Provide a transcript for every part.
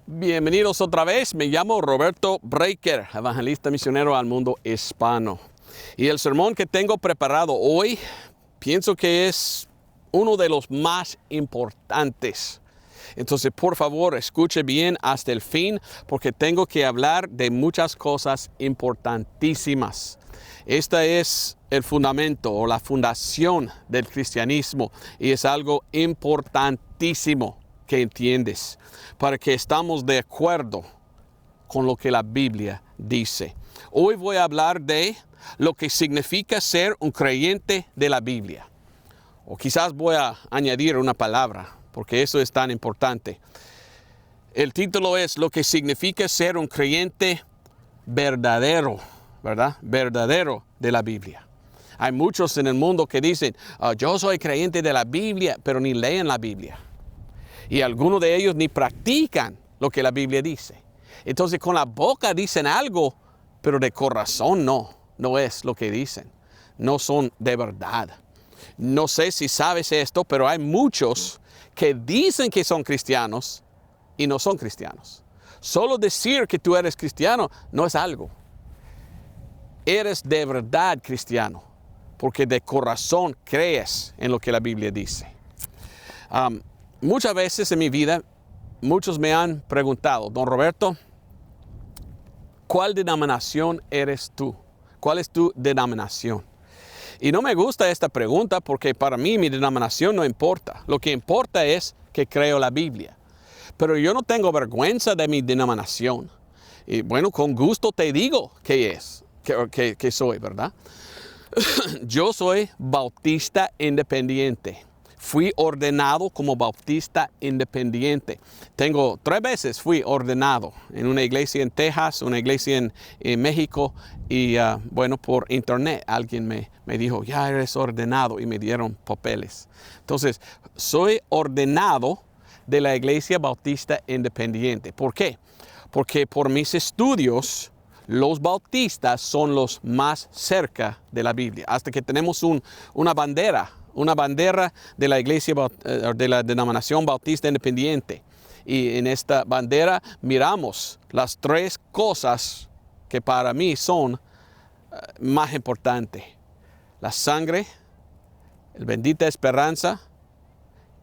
Bienvenidos otra vez, me llamo Roberto Breaker, evangelista misionero al mundo hispano. Y el sermón que tengo preparado hoy, pienso que es uno de los más importantes. Entonces, por favor, escuche bien hasta el fin, porque tengo que hablar de muchas cosas importantísimas. Este es el fundamento o la fundación del cristianismo y es algo importantísimo que entiendes, para que estamos de acuerdo con lo que la Biblia dice. Hoy voy a hablar de lo que significa ser un creyente de la Biblia. O quizás voy a añadir una palabra, porque eso es tan importante. El título es lo que significa ser un creyente verdadero, ¿verdad? Verdadero de la Biblia. Hay muchos en el mundo que dicen, yo soy creyente de la Biblia, pero ni leen la Biblia. Y algunos de ellos ni practican lo que la Biblia dice. Entonces con la boca dicen algo, pero de corazón no es lo que dicen. No son de verdad. No sé si sabes esto, pero hay muchos que dicen que son cristianos y no son cristianos. Solo decir que tú eres cristiano no es algo. Eres de verdad cristiano, porque de corazón crees en lo que la Biblia dice. Muchas veces en mi vida, muchos me han preguntado, don Roberto, ¿cuál denominación eres tú? ¿Cuál es tu denominación? Y no me gusta esta pregunta porque para mí mi denominación no importa. Lo que importa es que creo la Biblia. Pero yo no tengo vergüenza de mi denominación. Y bueno, con gusto te digo qué es, que soy, ¿verdad? Yo soy bautista independiente. Fui ordenado como bautista independiente. 3 veces fui ordenado en una iglesia en Texas, una iglesia en México y por internet alguien me dijo, ya eres ordenado y me dieron papeles. Entonces, soy ordenado de la iglesia bautista independiente. ¿Por qué? Porque por mis estudios, los bautistas son los más cerca de la Biblia. Hasta que tenemos una bandera de la iglesia, de la denominación bautista independiente. Y en esta bandera miramos las 3 cosas que para mí son más importantes. La sangre, la bendita esperanza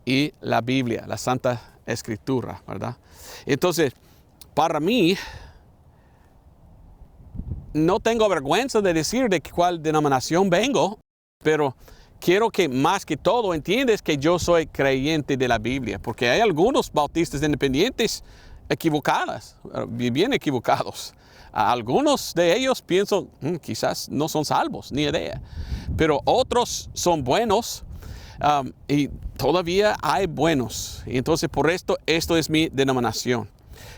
y la Biblia, la Santa Escritura, ¿verdad? Entonces, para mí, no tengo vergüenza de decir de cuál denominación vengo, pero quiero que más que todo entiendas que yo soy creyente de la Biblia, porque hay algunos bautistas independientes equivocados, bien equivocados. Algunos de ellos pienso, quizás no son salvos, ni idea. Pero otros son buenos y todavía hay buenos. Y entonces por esto es mi denominación.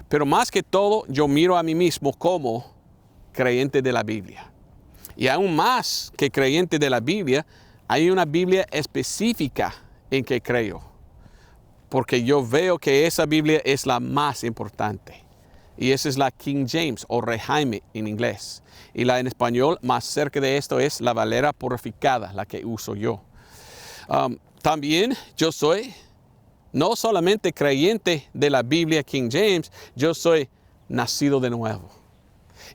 Pero más que todo, yo miro a mí mismo como creyente de la Biblia. Y aún más que creyente de la Biblia, hay una Biblia específica en que creo, porque yo veo que esa Biblia es la más importante. Y esa es la King James o Rey Jaime en inglés. Y la en español más cerca de esto es la Valera purificada, la que uso yo. También yo soy no solamente creyente de la Biblia King James, yo soy nacido de nuevo.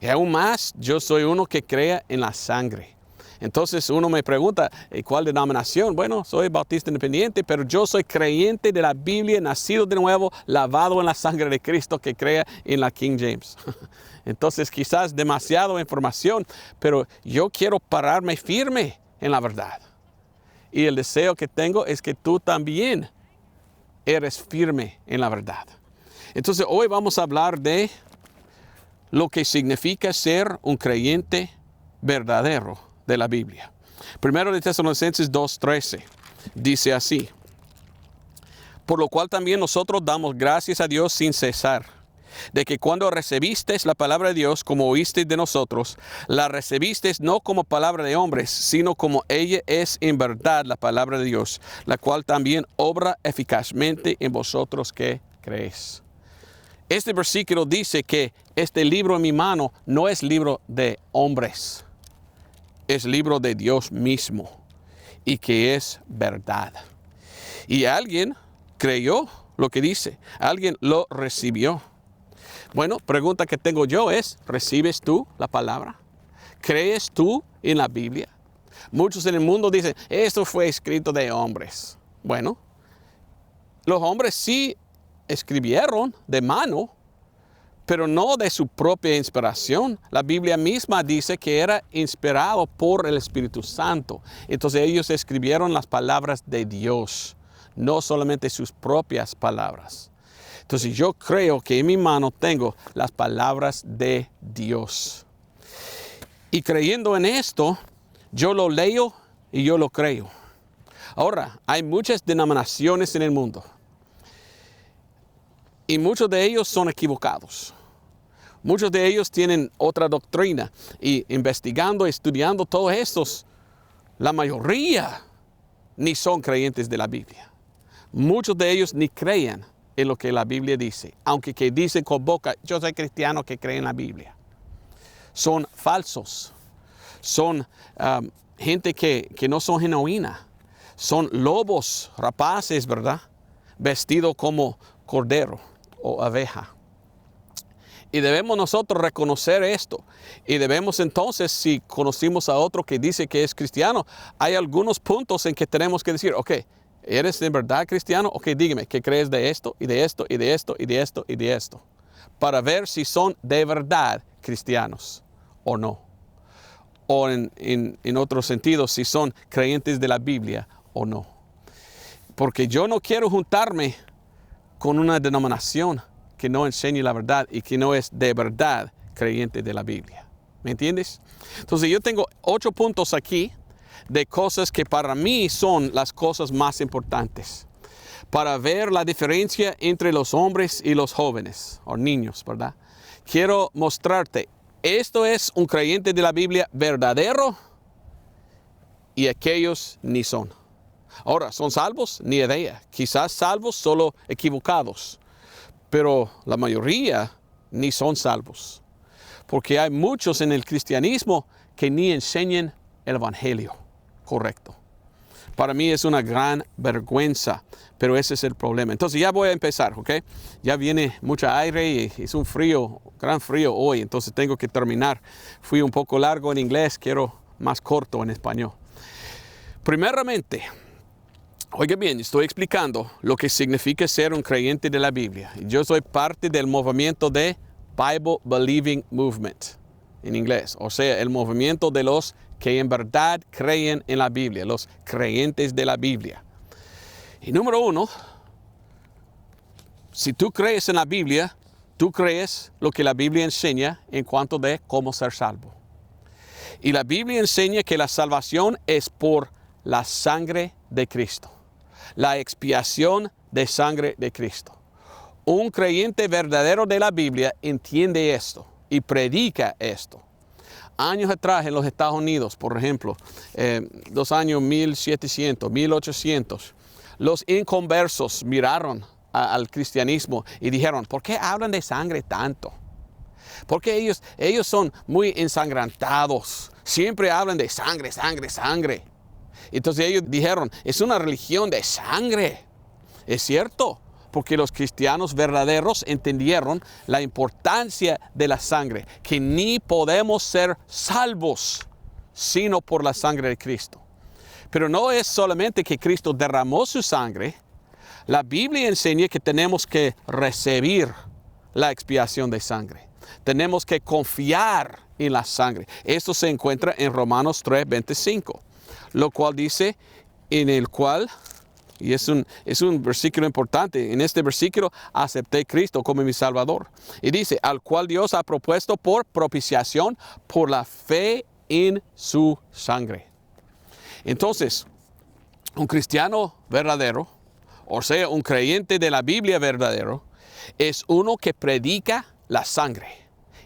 Y aún más, yo soy uno que crea en la sangre. Entonces uno me pregunta, ¿cuál denominación? Bueno, soy bautista independiente, pero yo soy creyente de la Biblia, nacido de nuevo, lavado en la sangre de Cristo, que crea en la King James. Entonces quizás demasiada información, pero yo quiero pararme firme en la verdad. Y el deseo que tengo es que tú también eres firme en la verdad. Entonces hoy vamos a hablar de lo que significa ser un creyente verdadero de la Biblia. Primero de Tesalonicenses 2:13 dice así: por lo cual también nosotros damos gracias a Dios sin cesar, de que cuando recibisteis la palabra de Dios como oísteis de nosotros, la recibisteis no como palabra de hombres, sino como ella es en verdad la palabra de Dios, la cual también obra eficazmente en vosotros que creéis. Este versículo dice que este libro en mi mano no es libro de hombres, es libro de Dios mismo y que es verdad. Y alguien creyó lo que dice, alguien lo recibió. Bueno, pregunta que tengo yo es, ¿recibes tú la palabra? ¿Crees tú en la Biblia? Muchos en el mundo dicen, esto fue escrito de hombres. Bueno, los hombres sí escribieron de mano, pero no de su propia inspiración. La Biblia misma dice que era inspirado por el Espíritu Santo. Entonces ellos escribieron las palabras de Dios, no solamente sus propias palabras. Entonces yo creo que en mi mano tengo las palabras de Dios. Y creyendo en esto, yo lo leo y yo lo creo. Ahora, hay muchas denominaciones en el mundo. Y muchos de ellos son equivocados. Muchos de ellos tienen otra doctrina. Y investigando, estudiando todos estos, la mayoría ni son creyentes de la Biblia. Muchos de ellos ni creen en lo que la Biblia dice. Aunque que dicen con boca, yo soy cristiano que cree en la Biblia. Son falsos. Son gente que no son genuina. Son lobos rapaces, ¿verdad? Vestidos como cordero o abeja. Y debemos nosotros reconocer esto. Y debemos entonces, si conocimos a otro que dice que es cristiano, hay algunos puntos en que tenemos que decir, ok, ¿eres de verdad cristiano? Ok, dígame, ¿qué crees de esto, y de esto, y de esto, y de esto, y de esto? Para ver si son de verdad cristianos o no. O en otro sentido, si son creyentes de la Biblia o no. Porque yo no quiero juntarme con una denominación que no enseñe la verdad y que no es de verdad creyente de la Biblia. ¿Me entiendes? Entonces yo tengo 8 puntos aquí de cosas que para mí son las cosas más importantes. Para ver la diferencia entre los hombres y los jóvenes o niños, ¿verdad? Quiero mostrarte, esto es un creyente de la Biblia verdadero y aquellos ni son. Ahora, ¿son salvos? Ni idea. Quizás salvos, solo equivocados. Pero la mayoría ni son salvos. Porque hay muchos en el cristianismo que ni enseñan el evangelio correcto. Para mí es una gran vergüenza, pero ese es el problema. Entonces ya voy a empezar, ¿ok? Ya viene mucho aire y es un frío, gran frío hoy, entonces tengo que terminar. Fui un poco largo en inglés, quiero más corto en español. Primeramente, oiga bien, estoy explicando lo que significa ser un creyente de la Biblia. Yo soy parte del movimiento de Bible Believing Movement, en inglés. O sea, el movimiento de los que en verdad creen en la Biblia, los creyentes de la Biblia. Y número 1, si tú crees en la Biblia, tú crees lo que la Biblia enseña en cuanto de cómo ser salvo. Y la Biblia enseña que la salvación es por la sangre de Cristo. La expiación de sangre de Cristo. Un creyente verdadero de la Biblia entiende esto y predica esto. Años atrás en los Estados Unidos, por ejemplo, los años 1700, 1800, los inconversos miraron al cristianismo y dijeron, ¿por qué hablan de sangre tanto? Porque ellos son muy ensangrantados, siempre hablan de sangre, sangre, sangre. Entonces ellos dijeron, es una religión de sangre. Es cierto, porque los cristianos verdaderos entendieron la importancia de la sangre, que ni podemos ser salvos sino por la sangre de Cristo. Pero no es solamente que Cristo derramó su sangre, la Biblia enseña que tenemos que recibir la expiación de sangre. Tenemos que confiar en la sangre. Esto se encuentra en Romanos 3:25. Lo cual dice, en el cual, y es un versículo importante, en este versículo acepté a Cristo como mi Salvador. Y dice, al cual Dios ha propuesto por propiciación por la fe en su sangre. Entonces, un cristiano verdadero, o sea, un creyente de la Biblia verdadero, es uno que predica la sangre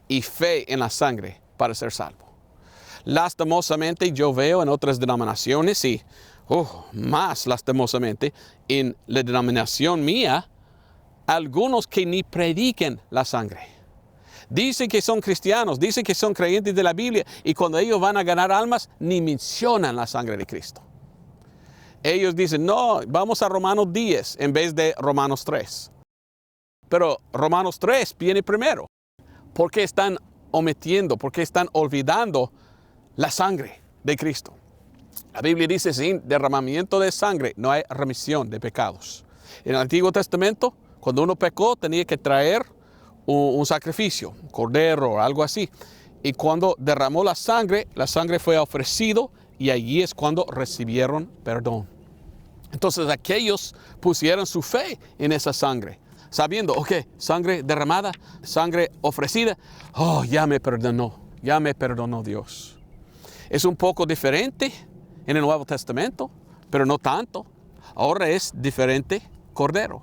y fe en la sangre para ser salvo. Lastimosamente yo veo en otras denominaciones y más lastimosamente en la denominación mía, algunos que ni prediquen la sangre. Dicen que son cristianos, dicen que son creyentes de la Biblia y cuando ellos van a ganar almas ni mencionan la sangre de Cristo. Ellos dicen, no, vamos a Romanos 10 en vez de Romanos 3. Pero Romanos 3 viene primero. ¿Por qué están omitiendo? ¿Por qué están olvidando la sangre de Cristo? La Biblia dice, sin derramamiento de sangre no hay remisión de pecados. En el Antiguo Testamento, cuando uno pecó, tenía que traer un sacrificio, un cordero o algo así. Y cuando derramó la sangre fue ofrecido y allí es cuando recibieron perdón. Entonces aquellos pusieron su fe en esa sangre, sabiendo, sangre derramada, sangre ofrecida, ya me perdonó Dios. Es un poco diferente en el Nuevo Testamento, pero no tanto. Ahora es diferente Cordero.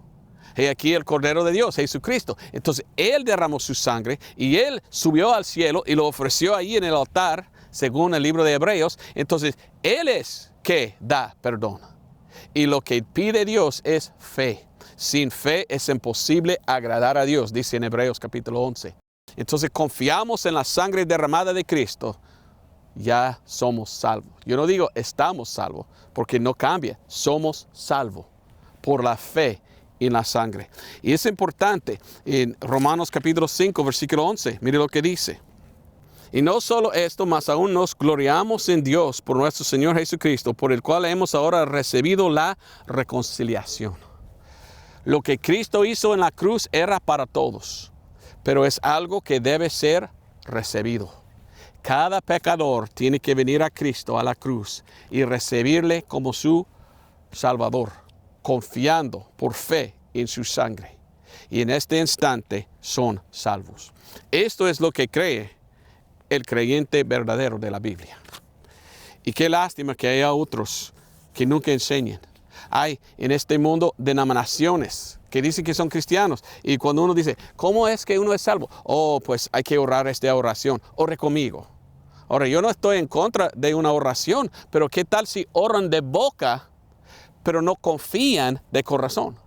Y aquí el Cordero de Dios, Jesucristo. Entonces Él derramó su sangre y Él subió al cielo y lo ofreció ahí en el altar, según el libro de Hebreos. Entonces Él es que da perdón. Y lo que pide Dios es fe. Sin fe es imposible agradar a Dios, dice en Hebreos capítulo 11. Entonces confiamos en la sangre derramada de Cristo, ya somos salvos. Yo no digo estamos salvos, porque no cambia. Somos salvos por la fe en la sangre. Y es importante, en Romanos capítulo 5, versículo 11, mire lo que dice. Y no solo esto, mas aún nos gloriamos en Dios por nuestro Señor Jesucristo, por el cual hemos ahora recibido la reconciliación. Lo que Cristo hizo en la cruz era para todos, pero es algo que debe ser recibido. Cada pecador tiene que venir a Cristo, a la cruz, y recibirle como su Salvador, confiando por fe en su sangre. Y en este instante son salvos. Esto es lo que cree el creyente verdadero de la Biblia. Y qué lástima que haya otros que nunca enseñen. Hay en este mundo denominaciones que dicen que son cristianos. Y cuando uno dice, ¿cómo es que uno es salvo? Pues hay que orar esta oración. Ore conmigo. Ahora, yo no estoy en contra de una oración, pero ¿qué tal si oran de boca, pero no confían de corazón?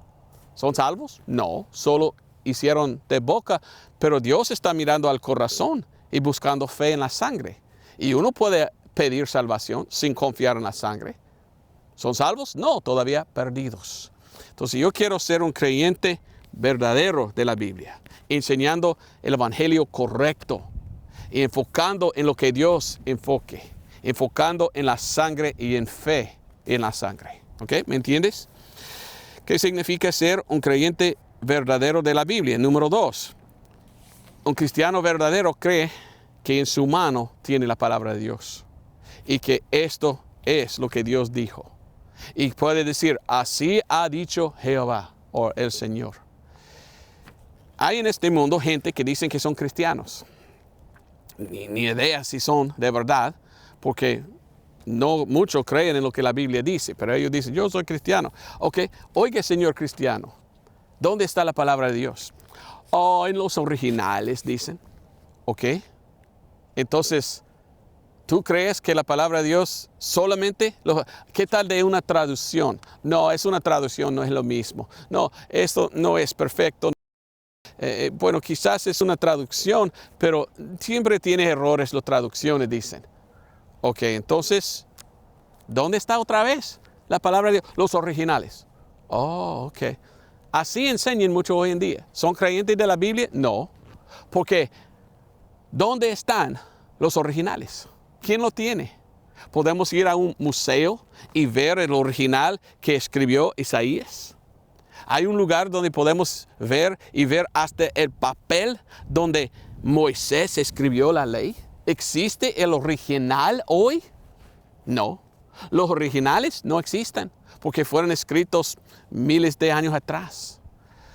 ¿Son salvos? No, solo hicieron de boca, pero Dios está mirando al corazón y buscando fe en la sangre. Y uno puede pedir salvación sin confiar en la sangre. ¿Son salvos? No, todavía perdidos. Entonces yo quiero ser un creyente verdadero de la Biblia, enseñando el evangelio correcto y enfocando en lo que Dios enfoque, enfocando en la sangre y en fe en la sangre. ¿Ok? ¿Me entiendes? ¿Qué significa ser un creyente verdadero de la Biblia? Número 2. Un cristiano verdadero cree que en su mano tiene la palabra de Dios y que esto es lo que Dios dijo. Y puede decir, así ha dicho Jehová o el Señor. Hay en este mundo gente que dicen que son cristianos. Ni idea si son de verdad, porque no muchos creen en lo que la Biblia dice, pero ellos dicen, yo soy cristiano. Ok, oiga, señor cristiano, ¿dónde está la palabra de Dios? En los originales, dicen. Ok, entonces, ¿tú crees que la palabra de Dios solamente? ¿Qué tal de una traducción? No, es una traducción, no es lo mismo. No, esto no es perfecto. Bueno, quizás es una traducción, pero siempre tiene errores las traducciones, dicen. Ok, entonces, ¿dónde está otra vez la palabra de Dios? Los originales. Ok. Así enseñan mucho hoy en día. ¿Son creyentes de la Biblia? No. Porque, ¿dónde están los originales? ¿Quién lo tiene? ¿Podemos ir a un museo y ver el original que escribió Isaías? Hay un lugar donde podemos ver hasta el papel donde Moisés escribió la ley. ¿Existe el original hoy? No. Los originales no existen porque fueron escritos miles de años atrás.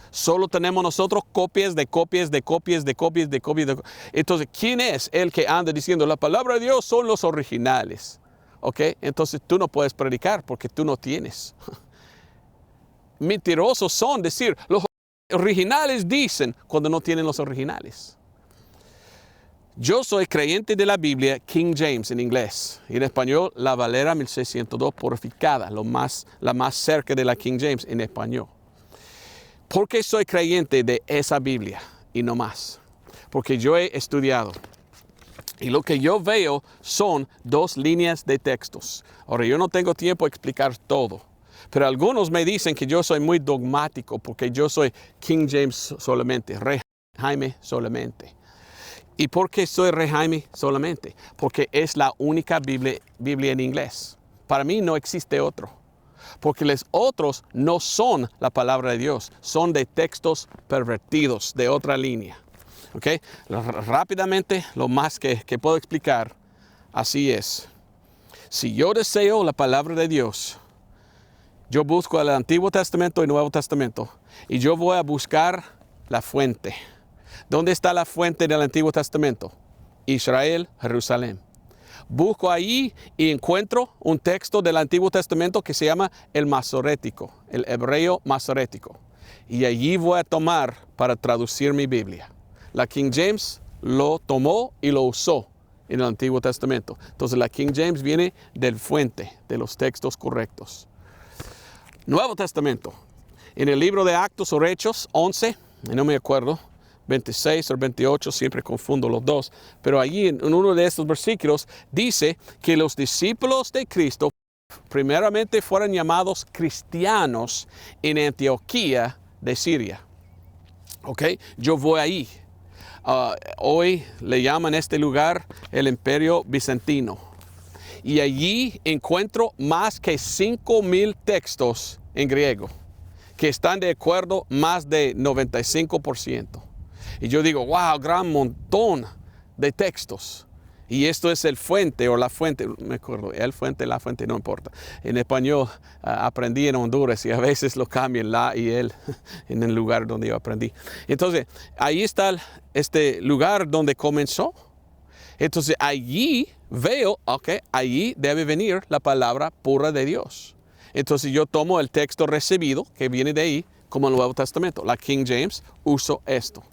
Solo tenemos nosotros copias de copias de copias de copias de copias. Entonces, ¿quién es el que anda diciendo la palabra de Dios son los originales? ¿Ok? Entonces tú no puedes predicar porque tú no tienes. Mentirosos son decir, los originales dicen cuando no tienen los originales. Yo soy creyente de la Biblia King James en inglés y en español la Valera 1602 purificada, la más cerca de la King James en español. ¿Por qué soy creyente de esa Biblia y no más? Porque yo he estudiado y lo que yo veo son 2 líneas de textos. Ahora, yo no tengo tiempo de explicar todo, Pero algunos me dicen que yo soy muy dogmático porque yo soy King James solamente, Rey Jaime solamente. ¿Y por qué soy Rey Jaime solamente? Porque es la única Biblia en inglés. Para mí no existe otro. Porque los otros no son la palabra de Dios, son de textos pervertidos de otra línea. ¿Ok? Rápidamente, lo más que puedo explicar, así es. Si yo deseo la palabra de Dios, yo busco el Antiguo Testamento y Nuevo Testamento y yo voy a buscar la fuente. ¿Dónde está la fuente del Antiguo Testamento? Israel, Jerusalén. Busco ahí y encuentro un texto del Antiguo Testamento que se llama el masorético, el hebreo masorético. Y allí voy a tomar para traducir mi Biblia. La King James lo tomó y lo usó en el Antiguo Testamento. Entonces la King James viene del fuente, de los textos correctos. Nuevo Testamento. En el libro de Actos o Hechos 11, no me acuerdo, 26 o 28, siempre confundo los dos, pero allí en uno de estos versículos dice que los discípulos de Cristo primeramente fueron llamados cristianos en Antioquía de Siria. ¿Ok? Yo voy ahí. Hoy le llaman este lugar el Imperio Bizantino. Y allí encuentro más que 5,000 textos en griego que están de acuerdo más de 95%. Y yo digo, wow, gran montón de textos. Y esto es el fuente o la fuente, me acuerdo, el fuente, la fuente, no importa. En español aprendí en Honduras y a veces lo cambian la y el en el lugar donde yo aprendí. Entonces, ahí está este lugar donde comenzó. Entonces, allí veo, allí debe venir la palabra pura de Dios. Entonces, yo tomo el texto recibido que viene de ahí como el Nuevo Testamento. La King James uso esto.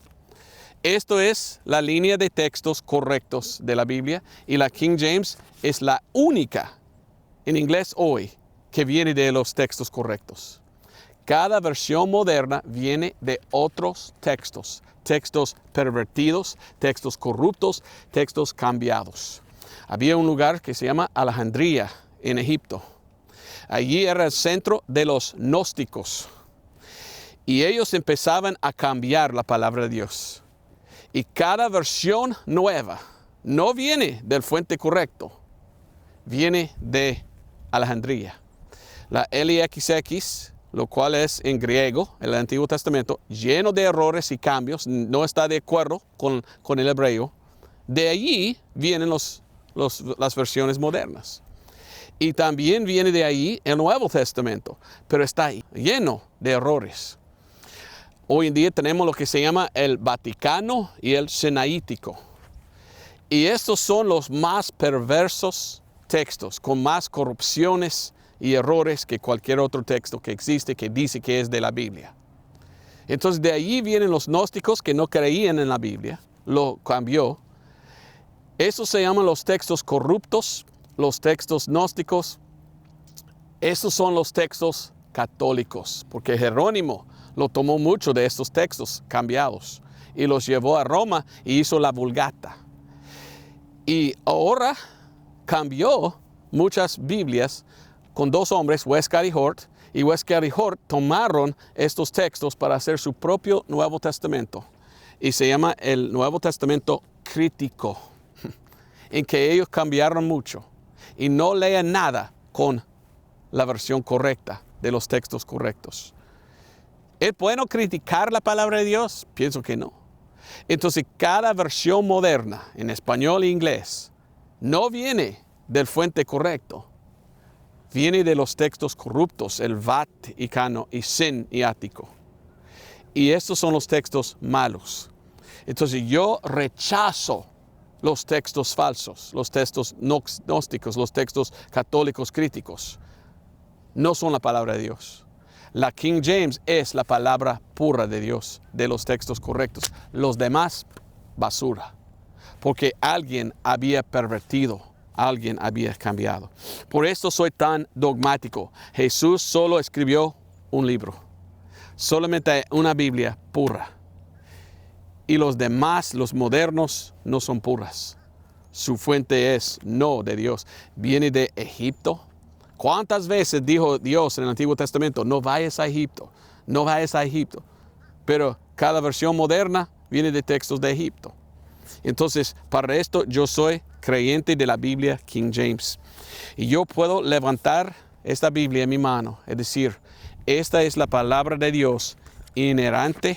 Esto es la línea de textos correctos de la Biblia y la King James es la única en inglés hoy que viene de los textos correctos. Cada versión moderna viene de otros textos, textos pervertidos, textos corruptos, textos cambiados. Había un lugar que se llama Alejandría en Egipto. Allí era el centro de los gnósticos y ellos empezaban a cambiar la palabra de Dios. Y cada versión nueva no viene del fuente correcto, viene de Alejandría. La LXX, lo cual es en griego, el Antiguo Testamento, lleno de errores y cambios, no está de acuerdo con el hebreo. De allí vienen las versiones modernas. Y también viene de ahí el Nuevo Testamento, pero está lleno de errores. Hoy en día tenemos lo que se llama el Vaticano y el Sinaítico. Y estos son los más perversos textos, con más corrupciones y errores que cualquier otro texto que existe que dice que es de la Biblia. Entonces de allí vienen los gnósticos que no creían en la Biblia, lo cambió. Esos se llaman los textos corruptos, los textos gnósticos. Esos son los textos católicos, porque Jerónimo lo tomó mucho de estos textos cambiados y los llevó a Roma y hizo la Vulgata. Y ahora cambió muchas Biblias con dos hombres, Westcott y Hort, y Westcott y Hort tomaron estos textos para hacer su propio Nuevo Testamento. Y se llama el Nuevo Testamento crítico, en que ellos cambiaron mucho y no leen nada con la versión correcta de los textos correctos. ¿Es bueno criticar la palabra de Dios? Pienso que no. Entonces, cada versión moderna, en español e inglés, no viene del fuente correcto. Viene de los textos corruptos, el Vaticano y Sinaítico. Y estos son los textos malos. Entonces, yo rechazo los textos falsos, los textos gnósticos, los textos católicos críticos. No son la palabra de Dios. La King James es la palabra pura de Dios, de los textos correctos. Los demás, basura. Porque alguien había pervertido, alguien había cambiado. Por esto soy tan dogmático. Jesús solo escribió un libro. Solamente una Biblia pura. Y los demás, los modernos, no son puras. Su fuente es no de Dios. Viene de Egipto, ¿Cuántas veces dijo Dios en el Antiguo Testamento, no vayas a Egipto, no vayas a Egipto? Pero cada versión moderna viene de textos de Egipto. Entonces, para esto yo soy creyente de la Biblia King James. Y yo puedo levantar esta Biblia en mi mano, es decir, esta es la palabra de Dios inerrante,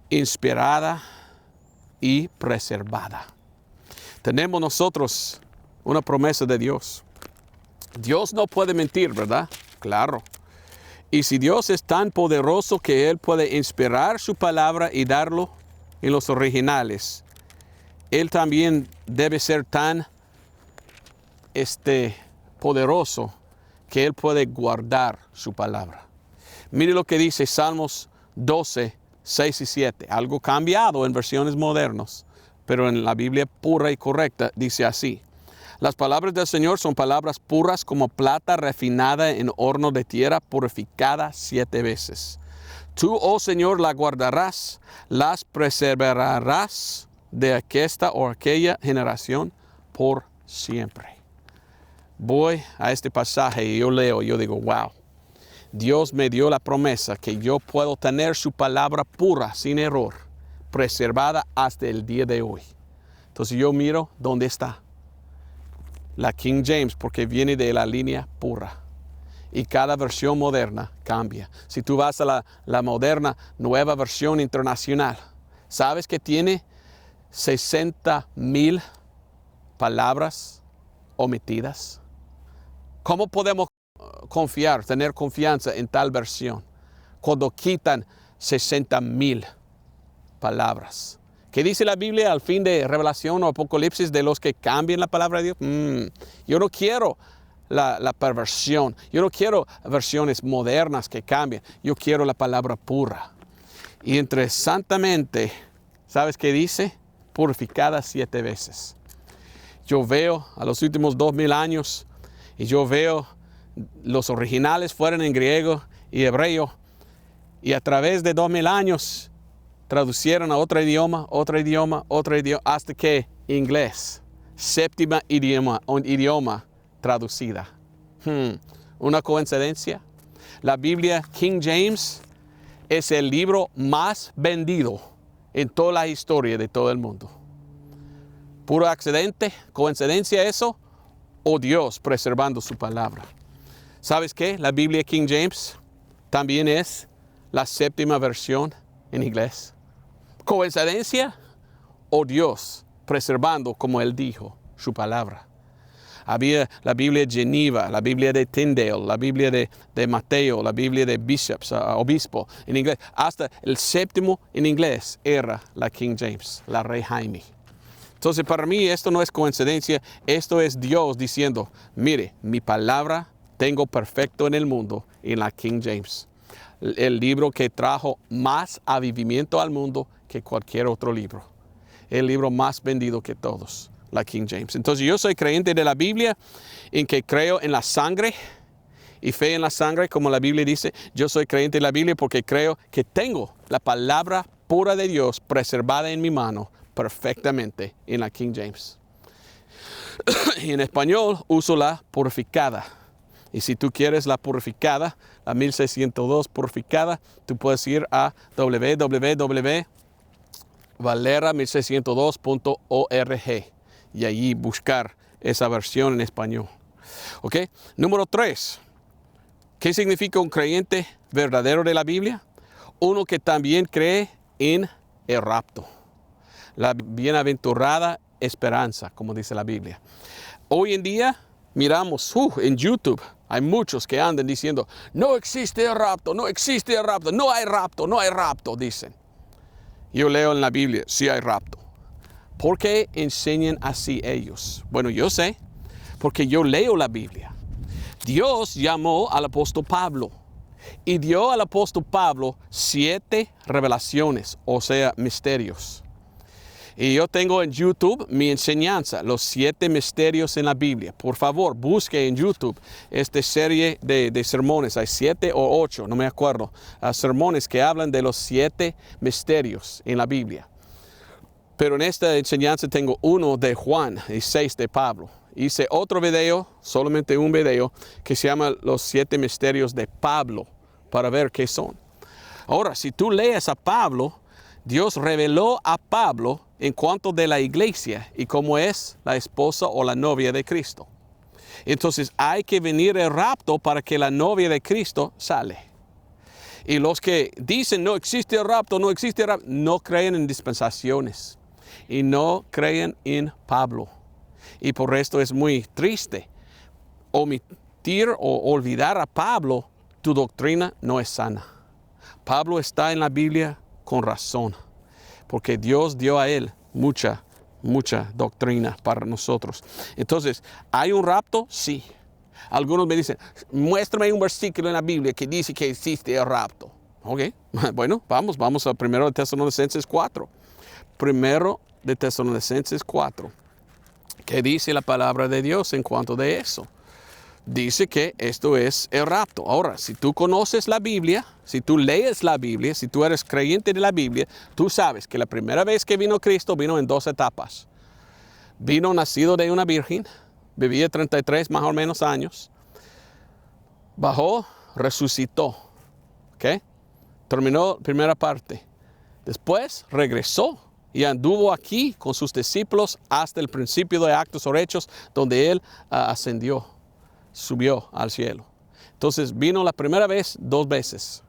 inspirada y preservada. Tenemos nosotros una promesa de Dios. Dios no puede mentir, ¿verdad? Claro. Y si Dios es tan poderoso que Él puede inspirar su palabra y darlo en los originales, Él también debe ser tan poderoso que Él puede guardar su palabra. Mire lo que dice Salmos 12, 6 y 7. Algo cambiado en versiones modernas, pero en la Biblia pura y correcta dice así. Las palabras del Señor son palabras puras como plata refinada en horno de tierra purificada 7 veces. Tú, oh Señor, la guardarás, las preservarás de esta o aquella generación por siempre. Voy a este pasaje y yo leo y yo digo, wow, Dios me dio la promesa que yo puedo tener su palabra pura, sin error, preservada hasta el día de hoy. Entonces yo miro dónde está. La King James, porque viene de la línea pura. Y cada versión moderna cambia. Si tú vas a la moderna, nueva versión internacional, ¿sabes que tiene 60,000 palabras omitidas? ¿Cómo podemos confiar, tener confianza en tal versión cuando quitan 60,000 palabras? ¿Qué dice la Biblia al fin de Revelación o Apocalipsis de los que cambian la palabra de Dios? Yo no quiero la perversión. Yo no quiero versiones modernas que cambien. Yo quiero la palabra pura. Y entre santamente, ¿sabes qué dice? Purificada 7 veces. Yo veo a los últimos 2000 años y yo veo los originales fueron en griego y hebreo. Y a través de 2000 años traducieron a otro idioma, hasta que inglés, séptima idioma traducida. ¿Una coincidencia? La Biblia King James es el libro más vendido en toda la historia de todo el mundo. ¿Puro accidente? ¿Coincidencia eso? ¿O Dios preservando su palabra? ¿Sabes qué? La Biblia King James también es la séptima versión en inglés. ¿Coincidencia? ¿O Dios preservando, como Él dijo, su palabra? Había la Biblia de Geneva, la Biblia de Tyndale, la Biblia de Mateo, la Biblia de Bishops, obispo en inglés. Hasta el séptimo en inglés era la King James, la Rey Jaime. Entonces para mí esto no es coincidencia, esto es Dios diciendo, mire, mi palabra tengo perfecto en el mundo en la King James. El libro que trajo más avivamiento al mundo que cualquier otro libro. El libro más vendido que todos, la King James. Entonces yo soy creyente de la Biblia, en que creo en la sangre y fe en la sangre, como la Biblia dice. Yo soy creyente de la Biblia porque creo que tengo la palabra pura de Dios preservada en mi mano perfectamente en la King James. Y en español uso la purificada. Y si tú quieres la purificada, la 1602 purificada, tú puedes ir a www.valera1602.org y allí buscar esa versión en español. ¿Ok? Número 3. ¿Qué significa un creyente verdadero de la Biblia? Uno que también cree en el rapto. La bienaventurada esperanza, como dice la Biblia. Hoy en día miramos en YouTube, hay muchos que andan diciendo, no existe el rapto, no existe el rapto, no hay rapto, no hay rapto, dicen. Yo leo en la Biblia, sí hay rapto. ¿Por qué enseñan así ellos? Bueno, yo sé, porque yo leo la Biblia. Dios llamó al apóstol Pablo y dio al apóstol Pablo 7 revelaciones, o sea, misterios. Y yo tengo en YouTube mi enseñanza, los 7 misterios en la Biblia. Por favor, busque en YouTube esta serie de sermones. Hay 7 o 8, no me acuerdo, sermones que hablan de los 7 misterios en la Biblia. Pero en esta enseñanza tengo uno de Juan y 6 de Pablo. hice otro video, solamente un video, que se llama Los 7 misterios de Pablo, para ver qué son. Ahora, si tú lees a Pablo, Dios reveló a Pablo en cuanto de la iglesia y cómo es la esposa o la novia de Cristo. Entonces hay que venir el rapto para que la novia de Cristo sale. Y los que dicen no existe el rapto, no creen en dispensaciones y no creen en Pablo. Y por esto es muy triste. Omitir o olvidar a Pablo, tu doctrina no es sana. Pablo está en la Biblia con razón, porque Dios dio a él mucha doctrina para nosotros. Entonces, ¿hay un rapto? Sí. Algunos me dicen, muéstrame un versículo en la Biblia que dice que existe el rapto. Ok, bueno, vamos a 1 de Tesalonicenses 4. 1 de Tesalonicenses 4. ¿Qué dice la palabra de Dios en cuanto de eso? Dice que esto es el rapto. Ahora, si tú conoces la Biblia, si tú lees la Biblia, si tú eres creyente de la Biblia, tú sabes que la primera vez que vino Cristo vino en 2 etapas. Vino nacido de una virgen, vivía 33 más o menos años, bajó, resucitó, ¿ok? Terminó primera parte. Después regresó y anduvo aquí con sus discípulos hasta el principio de Actos o Hechos, donde él ascendió. Subió al cielo. Entonces vino la primera vez 2 veces.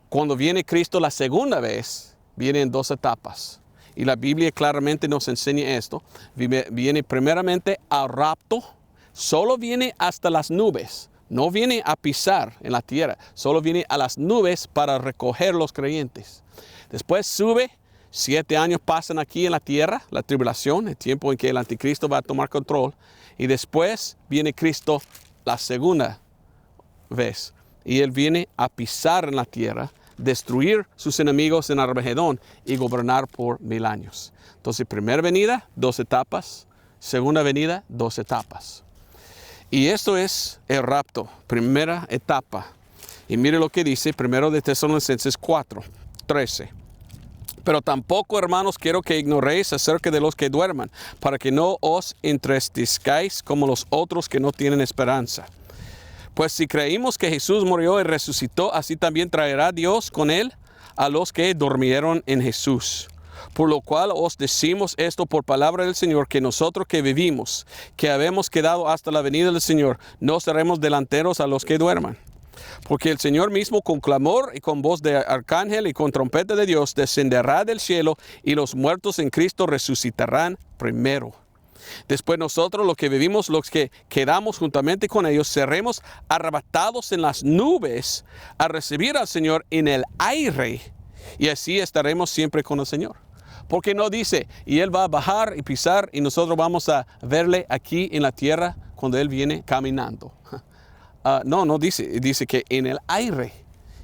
Cuando viene Cristo la segunda vez, viene en 2 etapas. Y la Biblia claramente nos enseña esto. Viene primeramente al rapto. Solo viene hasta las nubes. No viene a pisar en la tierra. Solo viene a las nubes para recoger los creyentes. Después sube. 7 años pasan aquí en la tierra, la tribulación, el tiempo en que el anticristo va a tomar control. Y después viene Cristo la segunda vez. Y Él viene a pisar en la tierra, destruir sus enemigos en Armagedón y gobernar por 1000 años. Entonces, primera venida, 2 etapas. Segunda venida, 2 etapas. Y esto es el rapto, primera etapa. Y mire lo que dice 1 de Tesalonicenses 4, 13. Pero tampoco, hermanos, quiero que ignoréis acerca de los que duerman, para que no os entristezcáis como los otros que no tienen esperanza. Pues si creímos que Jesús murió y resucitó, así también traerá Dios con él a los que durmieron en Jesús. Por lo cual os decimos esto por palabra del Señor, que nosotros que vivimos, que habemos quedado hasta la venida del Señor, no seremos delanteros a los que duerman. Porque el Señor mismo con clamor y con voz de arcángel y con trompeta de Dios descenderá del cielo y los muertos en Cristo resucitarán primero. Después nosotros los que vivimos, los que quedamos juntamente con ellos, seremos arrebatados en las nubes a recibir al Señor en el aire y así estaremos siempre con el Señor. Porque no dice, y Él va a bajar y pisar y nosotros vamos a verle aquí en la tierra cuando Él viene caminando. No dice que en el aire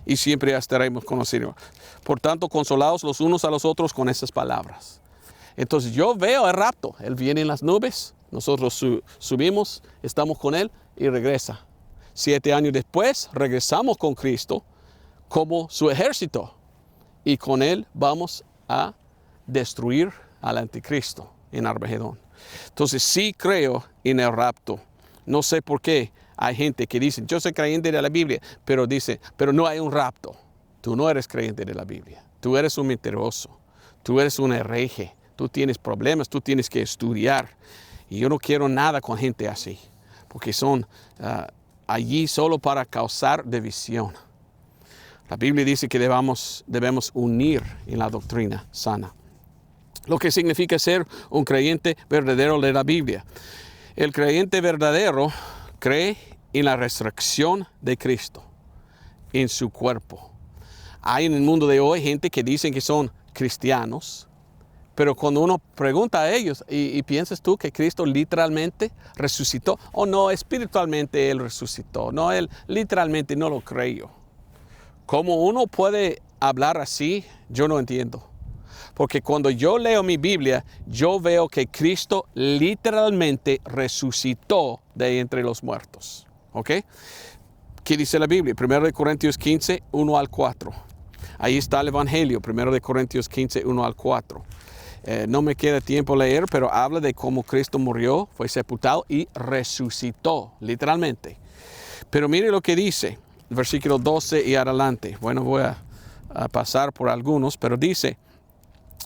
y siempre estaremos con el Señor. Por tanto, consolados los unos a los otros con esas palabras. Entonces yo veo el rapto. Él viene en las nubes, nosotros subimos, estamos con Él y regresa. 7 años después regresamos con Cristo como su ejército y con Él vamos a destruir al anticristo en Armagedón. Entonces sí creo en el rapto. No sé por qué. Hay gente que dice, yo soy creyente de la Biblia, pero dice, pero no hay un rapto. Tú no eres creyente de la Biblia. Tú eres un mentiroso. Tú eres un hereje. Tú tienes problemas, tú tienes que estudiar. Y yo no quiero nada con gente así, porque son allí solo para causar división. La Biblia dice que debemos unir en la doctrina sana. Lo que significa ser un creyente verdadero de la Biblia. El creyente verdadero cree en la resurrección de Cristo, en su cuerpo. Hay en el mundo de hoy gente que dicen que son cristianos, pero cuando uno pregunta a ellos, ¿y piensas tú que Cristo literalmente resucitó? O no, espiritualmente Él resucitó. No, Él literalmente no lo creyó. ¿Cómo uno puede hablar así? Yo no entiendo. Porque cuando yo leo mi Biblia, yo veo que Cristo literalmente resucitó de entre los muertos. ¿Ok? ¿Qué dice la Biblia? 1 Corintios 15, 1 al 4. Ahí está el Evangelio, 1 Corintios 15, 1 al 4. no me queda tiempo leer, pero habla de cómo Cristo murió, fue sepultado y resucitó, literalmente. Pero mire lo que dice, versículo 12 y adelante. Bueno, voy a pasar por algunos, pero dice,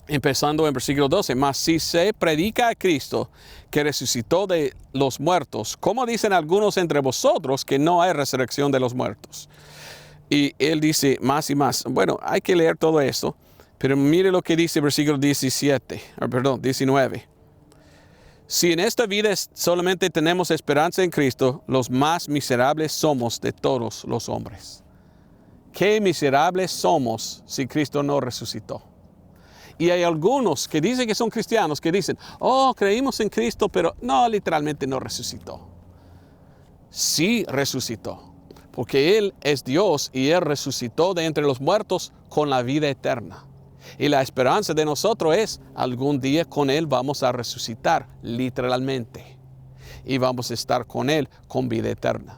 empezando en versículo 12, mas si se predica a Cristo que resucitó de los muertos, ¿cómo dicen algunos entre vosotros que no hay resurrección de los muertos? Y él dice más y más. Bueno, hay que leer todo esto, pero mire lo que dice versículo 19. Si en esta vida solamente tenemos esperanza en Cristo, los más miserables somos de todos los hombres. Qué miserables somos si Cristo no resucitó. Y hay algunos que dicen que son cristianos, que dicen, oh, creímos en Cristo, pero no, literalmente no resucitó. Sí resucitó, porque Él es Dios y Él resucitó de entre los muertos con la vida eterna. Y la esperanza de nosotros es, algún día con Él vamos a resucitar, literalmente. Y vamos a estar con Él con vida eterna.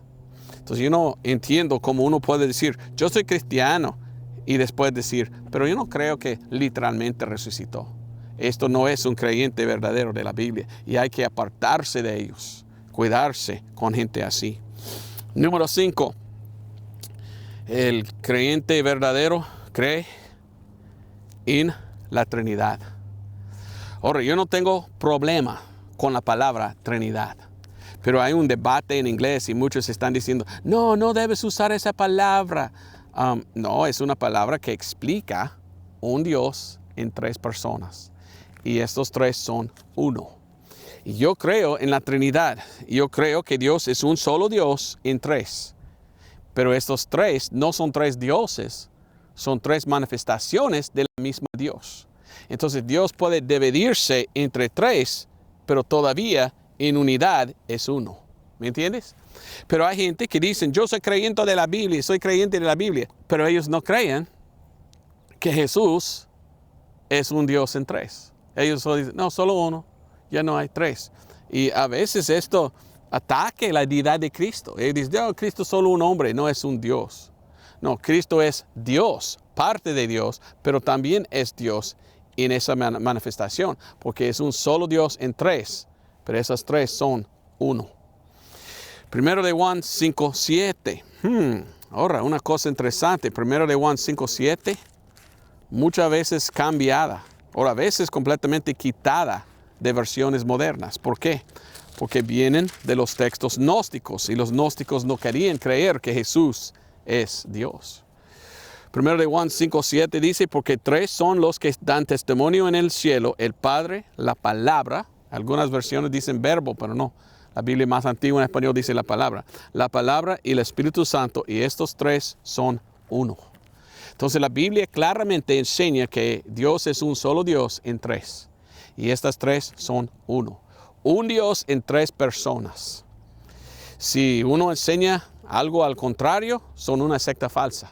Entonces yo no entiendo cómo uno puede decir, yo soy cristiano, y después decir, pero yo no creo que literalmente resucitó. Esto no es un creyente verdadero de la Biblia y hay que apartarse de ellos, cuidarse con gente así. Número 5, el creyente verdadero cree en la Trinidad. Ahora, yo no tengo problema con la palabra Trinidad, pero hay un debate en inglés y muchos están diciendo, no debes usar esa palabra. No, es una palabra que explica un Dios en 3 personas. Y estos 3 son uno. Y yo creo en la Trinidad. Yo creo que Dios es un solo Dios en 3. Pero estos 3 no son 3 dioses. Son 3 manifestaciones del mismo Dios. Entonces Dios puede dividirse entre 3, pero todavía en unidad es uno. ¿Me entiendes? Pero hay gente que dicen, yo soy creyente de la Biblia, soy creyente de la Biblia. Pero ellos no creen que Jesús es un Dios en 3. Ellos solo dicen, no, solo uno, ya no hay 3. Y a veces esto ataca la deidad de Cristo. Ellos dicen, no, Cristo es solo un hombre, no es un Dios. No, Cristo es Dios, parte de Dios, pero también es Dios en esa manifestación, porque es un solo Dios en 3, pero esas 3 son uno. Primero de Juan 5:7. Ahora, una cosa interesante. Primero de Juan 5:7. Muchas veces cambiada. O a veces completamente quitada de versiones modernas. ¿Por qué? Porque vienen de los textos gnósticos. Y los gnósticos no querían creer que Jesús es Dios. Primero de Juan 5:7 dice, porque 3 son los que dan testimonio en el cielo. El Padre, la palabra. Algunas versiones dicen verbo, pero no. La Biblia más antigua en español dice la palabra y el Espíritu Santo, y estos 3 son uno. Entonces la Biblia claramente enseña que Dios es un solo Dios en 3. Y estas 3 son uno. Un Dios en 3 personas. Si uno enseña algo al contrario, son una secta falsa.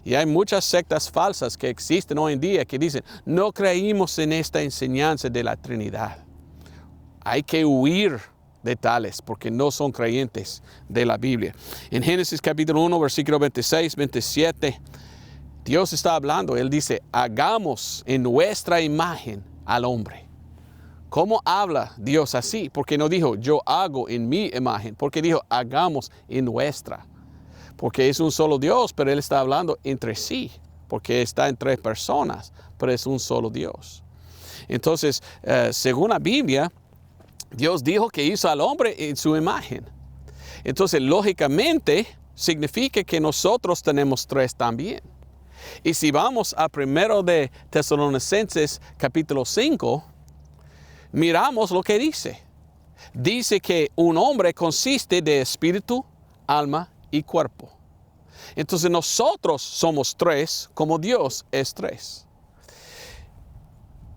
Y hay muchas sectas falsas que existen hoy en día que dicen, no creímos en esta enseñanza de la Trinidad. Hay que huir de tales, porque no son creyentes de la Biblia. En Génesis capítulo 1, versículo 26, 27, Dios está hablando. Él dice, hagamos en nuestra imagen al hombre. ¿Cómo habla Dios así? Porque no dijo, yo hago en mi imagen. Porque dijo, hagamos en nuestra. Porque es un solo Dios, pero Él está hablando entre sí. Porque está en 3 personas, pero es un solo Dios. Entonces, según la Biblia, Dios dijo que hizo al hombre en su imagen. Entonces, lógicamente, significa que nosotros tenemos 3 también. Y si vamos a 1 de Tesalonicenses capítulo 5, miramos lo que dice. Dice que un hombre consiste de espíritu, alma y cuerpo. Entonces, nosotros somos 3 como Dios es 3.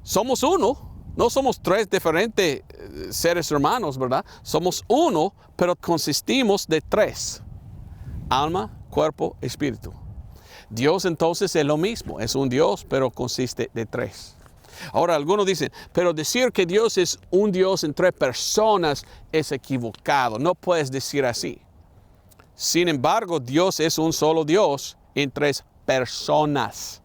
Somos uno. No somos 3 diferentes seres hermanos, ¿verdad? Somos uno, pero consistimos de 3. Alma, cuerpo, espíritu. Dios entonces es lo mismo. Es un Dios, pero consiste de 3. Ahora, algunos dicen, pero decir que Dios es un Dios en 3 personas es equivocado. No puedes decir así. Sin embargo, Dios es un solo Dios en 3 personas.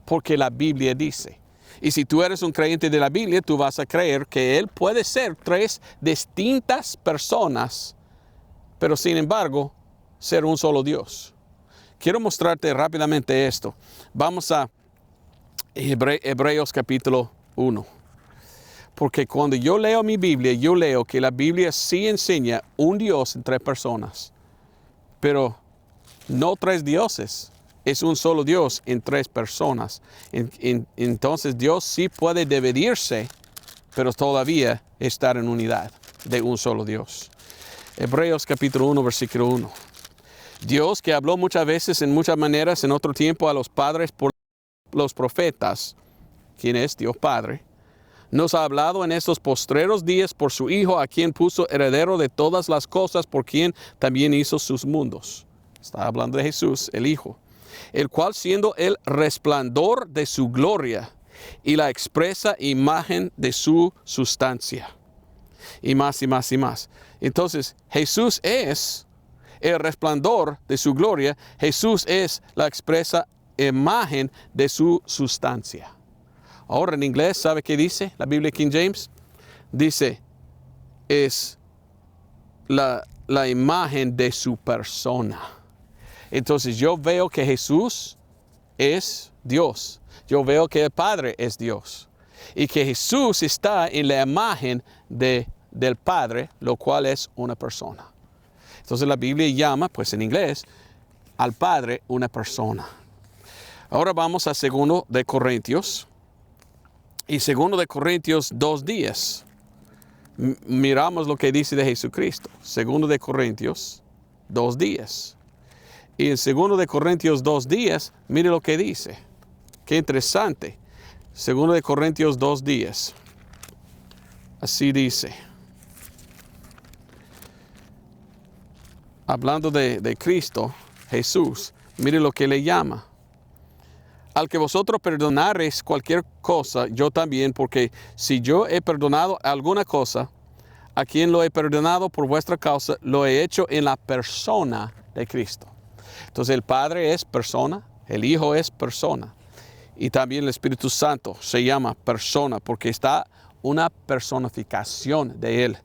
Porque la Biblia dice. Y si tú eres un creyente de la Biblia, tú vas a creer que Él puede ser tres distintas personas, pero sin embargo, ser un solo Dios. Quiero mostrarte rápidamente esto. Vamos a Hebreos capítulo 1. Porque cuando yo leo mi Biblia, yo leo que la Biblia sí enseña un Dios en tres personas, pero no tres dioses. Es un solo Dios en tres personas. Entonces Dios sí puede dividirse, pero todavía estar en unidad de un solo Dios. Hebreos capítulo 1, versículo 1. Dios, que habló muchas veces en muchas maneras en otro tiempo a los padres por los profetas, quien es Dios Padre, nos ha hablado en estos postreros días por su Hijo, a quien puso heredero de todas las cosas, por quien también hizo sus mundos. Está hablando de Jesús, el Hijo, el cual siendo el resplandor de su gloria y la expresa imagen de su sustancia. Y más y más y más. Entonces, Jesús es el resplandor de su gloria. Jesús es la expresa imagen de su sustancia. Ahora en inglés, ¿sabe qué dice la Biblia King James? Dice, es la imagen de su persona. Entonces yo veo que Jesús es Dios. Yo veo que el Padre es Dios. Y que Jesús está en la imagen del Padre, lo cual es una persona. Entonces la Biblia llama, pues en inglés, al Padre una persona. Ahora vamos a 2 de Corintios. Y 2 de Corintios 2:10. Miramos lo que dice de Jesucristo. 2 de Corintios 2:10. Y en 2 de Corintios 2:10, mire lo que dice. Qué interesante. 2 de Corintios 2:10. Así dice. Hablando de Cristo, Jesús, mire lo que le llama. Al que vosotros perdonareis cualquier cosa, yo también, porque si yo he perdonado alguna cosa, a quien lo he perdonado por vuestra causa, lo he hecho en la persona de Cristo. Entonces el Padre es persona, el Hijo es persona, y también el Espíritu Santo se llama persona, porque está una personificación de Él.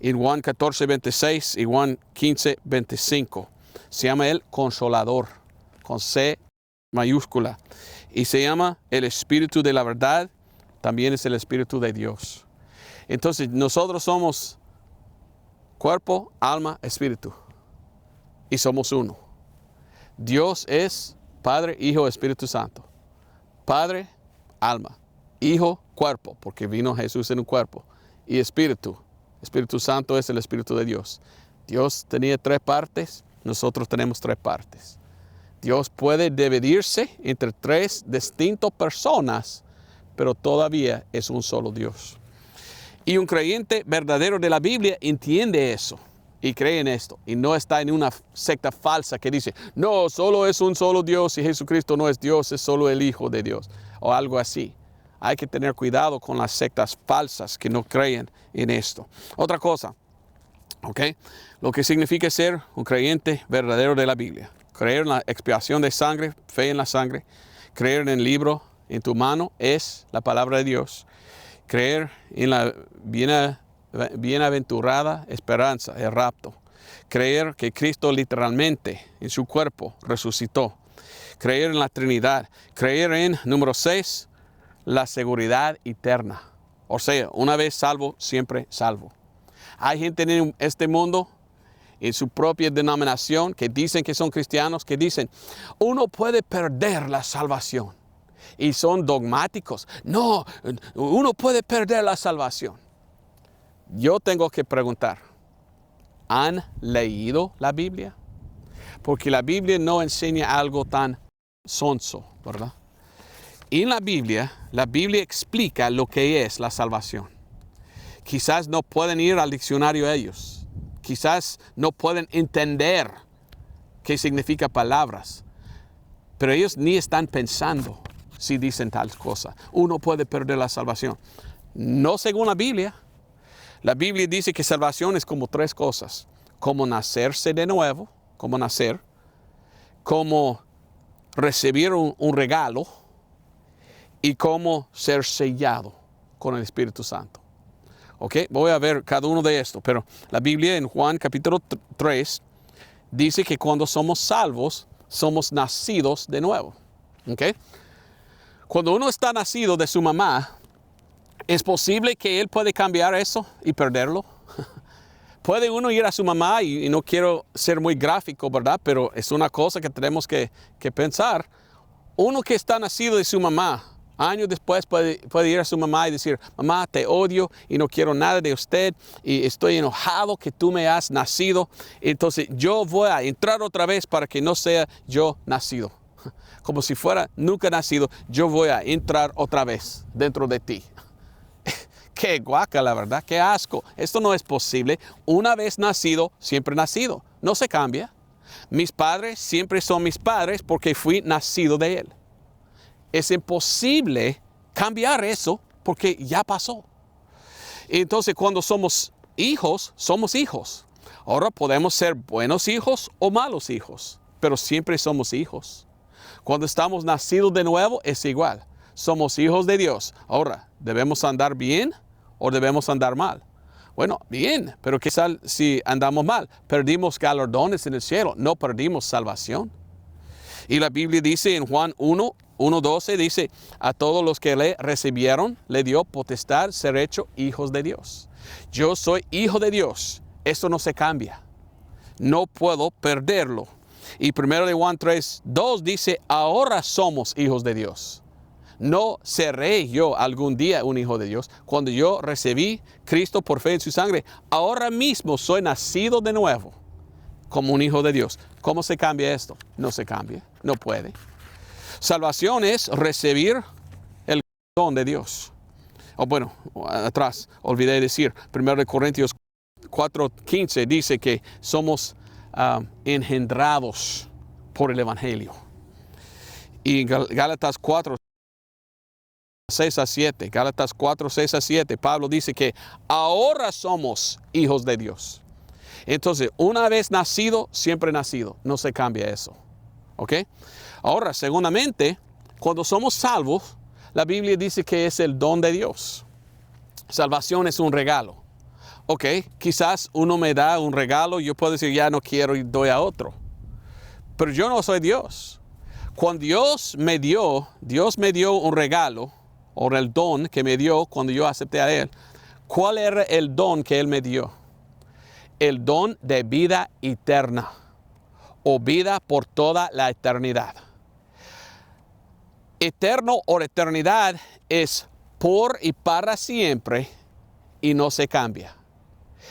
En Juan 14:26 y Juan 15:25 se llama Él Consolador, con C mayúscula, y se llama el Espíritu de la verdad, también es el Espíritu de Dios. Entonces nosotros somos cuerpo, alma, espíritu, y somos uno. Dios es Padre, Hijo, Espíritu Santo. Padre, alma, Hijo, cuerpo, porque vino Jesús en un cuerpo, y Espíritu. Espíritu Santo es el Espíritu de Dios. Dios tenía 3 partes, nosotros tenemos 3 partes. Dios puede dividirse entre 3 distintas personas, pero todavía es un solo Dios. Y un creyente verdadero de la Biblia entiende eso y cree en esto. Y no está en una secta falsa que dice, no, solo es un solo Dios y Jesucristo no es Dios, es solo el Hijo de Dios. O algo así. Hay que tener cuidado con las sectas falsas que no creen en esto. Otra cosa, ¿ok? Lo que significa ser un creyente verdadero de la Biblia. Creer en la expiación de sangre, fe en la sangre. Creer en el libro en tu mano es la palabra de Dios. Creer en la bienaventurada esperanza, el rapto. Creer que Cristo literalmente en su cuerpo resucitó. Creer en la Trinidad. Creer en, número 6, la seguridad eterna. O sea, una vez salvo, siempre salvo. Hay gente en este mundo, en su propia denominación, que dicen que son cristianos, que dicen, uno puede perder la salvación. Y son dogmáticos. No, uno puede perder la salvación. Yo tengo que preguntar, ¿han leído la Biblia? Porque la Biblia no enseña algo tan sonso, ¿verdad? En la Biblia explica lo que es la salvación. Quizás no pueden ir al diccionario ellos. Quizás no pueden entender qué significa palabras. Pero ellos ni están pensando si dicen tal cosa. Uno puede perder la salvación. No según la Biblia. La Biblia dice que salvación es como 3 cosas. Como nacerse de nuevo, como nacer. Como recibir un regalo. y cómo ser sellado con el Espíritu Santo. ¿Ok? Voy a ver cada uno de estos, pero la Biblia en Juan capítulo 3 dice que cuando somos salvos, somos nacidos de nuevo. ¿Ok? Cuando uno está nacido de su mamá, ¿es posible que él puede cambiar eso y perderlo? Puede uno ir a su mamá, y no quiero ser muy gráfico, ¿verdad? Pero es una cosa que tenemos que pensar. Uno que está nacido de su mamá, años después puede ir a su mamá y decir, mamá, te odio y no quiero nada de usted y estoy enojado que tú me has nacido. Entonces yo voy a entrar otra vez para que no sea yo nacido. Como si fuera nunca nacido, yo voy a entrar otra vez dentro de ti. Qué guaca, la verdad, qué asco. Esto no es posible. Una vez nacido, siempre nacido. No se cambia. Mis padres siempre son mis padres porque fui nacido de él. Es imposible cambiar eso porque ya pasó. Entonces, cuando somos hijos, somos hijos. Ahora podemos ser buenos hijos o malos hijos, pero siempre somos hijos. Cuando estamos nacidos de nuevo, es igual. Somos hijos de Dios. Ahora, ¿debemos andar bien o debemos andar mal? Bueno, bien, pero ¿qué tal si andamos mal? Perdimos galardones en el cielo, no perdimos salvación. Y la Biblia dice en Juan 1:12, dice, a todos los que le recibieron, le dio potestad ser hecho hijos de Dios. Yo soy hijo de Dios. Esto no se cambia. No puedo perderlo. Y 1 de Juan 3:2 dice, ahora somos hijos de Dios. No seré yo algún día un hijo de Dios. Cuando yo recibí Cristo por fe en su sangre, ahora mismo soy nacido de nuevo como un hijo de Dios. ¿Cómo se cambia esto? No se cambia, no puede. Salvación es recibir el don de Dios. O bueno, atrás, olvidé decir, 1 Corintios 4:15 dice que somos engendrados por el Evangelio. Y Gálatas 4:6-7, Gálatas 4:6-7, Pablo dice que ahora somos hijos de Dios. Entonces, una vez nacido, siempre nacido. No se cambia eso. ¿Ok? Ahora, segundamente, cuando somos salvos, la Biblia dice que es el don de Dios. Salvación es un regalo. Ok, quizás uno me da un regalo, yo puedo decir ya no quiero y doy a otro. Pero yo no soy Dios. Cuando Dios me dio un regalo, o el don que me dio cuando yo acepté a Él. ¿Cuál era el don que Él me dio? El don de vida eterna, o vida por toda la eternidad. Eterno o eternidad es por y para siempre y no se cambia.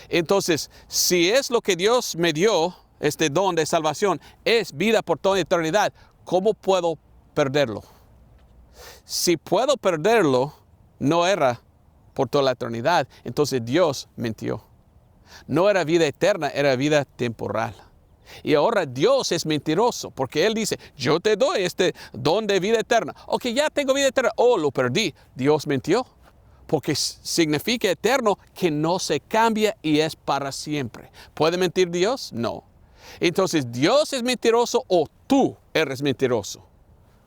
Entonces, si es lo que Dios me dio, este don de salvación, es vida por toda eternidad, ¿cómo puedo perderlo? Si puedo perderlo, no era por toda la eternidad, entonces Dios mintió. No era vida eterna, era vida temporal. Y ahora Dios es mentiroso, porque Él dice, yo te doy este don de vida eterna. Ok, ya tengo vida eterna. Oh, lo perdí. Dios mintió, porque significa eterno que no se cambia y es para siempre. ¿Puede mentir Dios? No. Entonces, ¿Dios es mentiroso o tú eres mentiroso?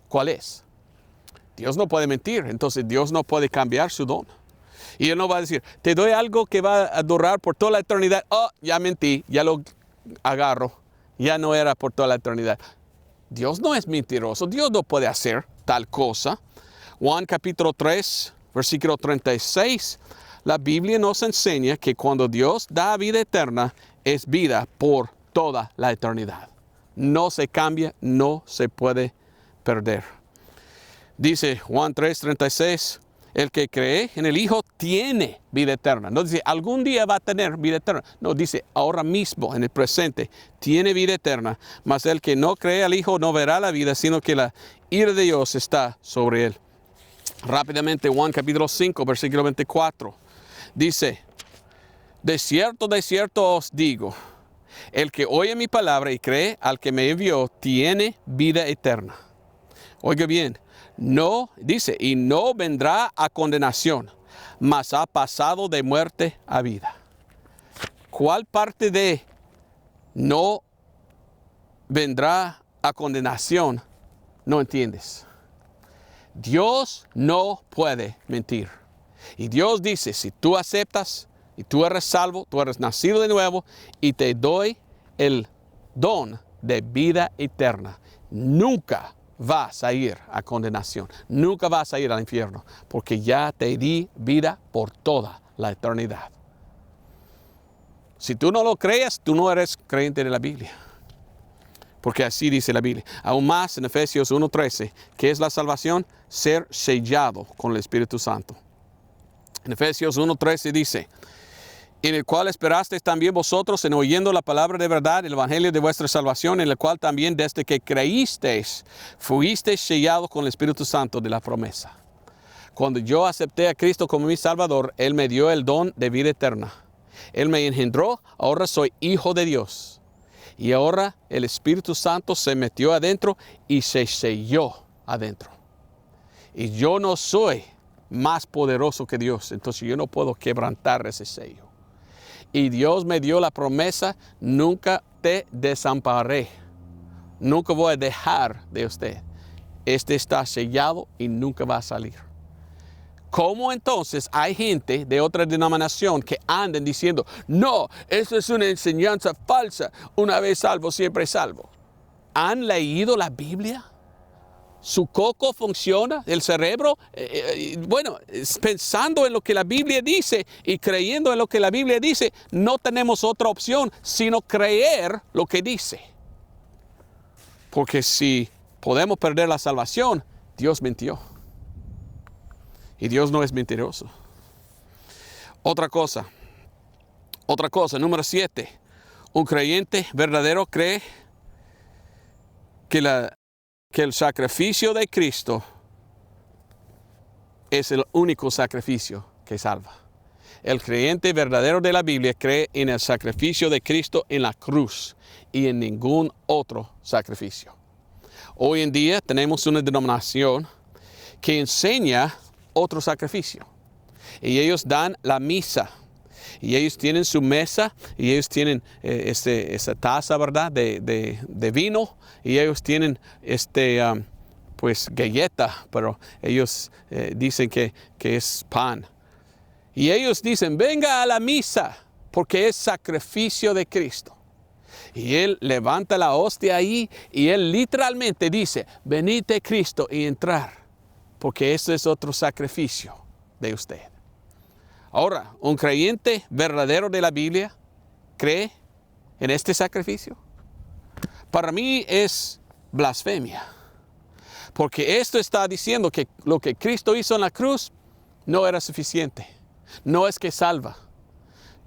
¿Cuál es? Dios no puede mentir, entonces Dios no puede cambiar su don. Y Él no va a decir, te doy algo que va a durar por toda la eternidad. Oh, ya mentí, ya lo agarro. Ya no era por toda la eternidad. Dios no es mentiroso. Dios no puede hacer tal cosa. Juan capítulo 3, versículo 36. La Biblia nos enseña que cuando Dios da vida eterna, es vida por toda la eternidad. No se cambia, no se puede perder. Dice Juan 3, 36. El que cree en el Hijo tiene vida eterna. No dice, algún día va a tener vida eterna. No, dice, ahora mismo, en el presente, tiene vida eterna. Mas el que no cree al Hijo no verá la vida, sino que la ira de Dios está sobre él. Rápidamente, Juan capítulo 5, versículo 24. Dice, de cierto os digo, el que oye mi palabra y cree al que me envió, tiene vida eterna. Oiga bien. No, dice, y no vendrá a condenación, mas ha pasado de muerte a vida. ¿Cuál parte de no vendrá a condenación no entiendes? Dios no puede mentir. Y Dios dice, si tú aceptas y tú eres salvo, tú eres nacido de nuevo y te doy el don de vida eterna, nunca vas a ir a condenación, nunca vas a ir al infierno, porque ya te di vida por toda la eternidad. Si tú no lo crees, tú no eres creyente de la Biblia. Porque así dice la Biblia. Aún más en Efesios 1:13, ¿qué es la salvación? Ser sellado con el Espíritu Santo. En Efesios 1:13 dice, en el cual esperasteis también vosotros en oyendo la palabra de verdad, el evangelio de vuestra salvación, en el cual también desde que creísteis, fuisteis sellados con el Espíritu Santo de la promesa. Cuando yo acepté a Cristo como mi Salvador, Él me dio el don de vida eterna. Él me engendró, ahora soy hijo de Dios. Y ahora el Espíritu Santo se metió adentro y se selló adentro. Y yo no soy más poderoso que Dios, entonces yo no puedo quebrantar ese sello. Y Dios me dio la promesa, nunca te desampararé, nunca voy a dejar de usted. Este está sellado y nunca va a salir. ¿Cómo entonces hay gente de otra denominación que anden diciendo, no, eso es una enseñanza falsa, una vez salvo, siempre salvo? ¿Han leído la Biblia? ¿Su coco funciona? ¿El cerebro? Bueno, pensando en lo que la Biblia dice y creyendo en lo que la Biblia dice, no tenemos otra opción sino creer lo que dice. Porque si podemos perder la salvación, Dios mintió. Y Dios no es mentiroso. Otra cosa, número 7. Un creyente verdadero cree que el sacrificio de Cristo es el único sacrificio que salva. El creyente verdadero de la Biblia cree en el sacrificio de Cristo en la cruz y en ningún otro sacrificio. Hoy en día tenemos una denominación que enseña otro sacrificio. Y ellos dan la misa. Y ellos tienen su mesa. Y ellos tienen esa taza, ¿verdad? De vino. Y ellos tienen pues galleta. Pero ellos dicen que es pan. Y ellos dicen, venga a la misa. Porque es sacrificio de Cristo. Y Él levanta la hostia ahí. Y Él literalmente dice, venid a Cristo y entrar. Porque ese es otro sacrificio de usted. Ahora, ¿un creyente verdadero de la Biblia cree en este sacrificio? Para mí es blasfemia. Porque esto está diciendo que lo que Cristo hizo en la cruz no era suficiente. No es que salva.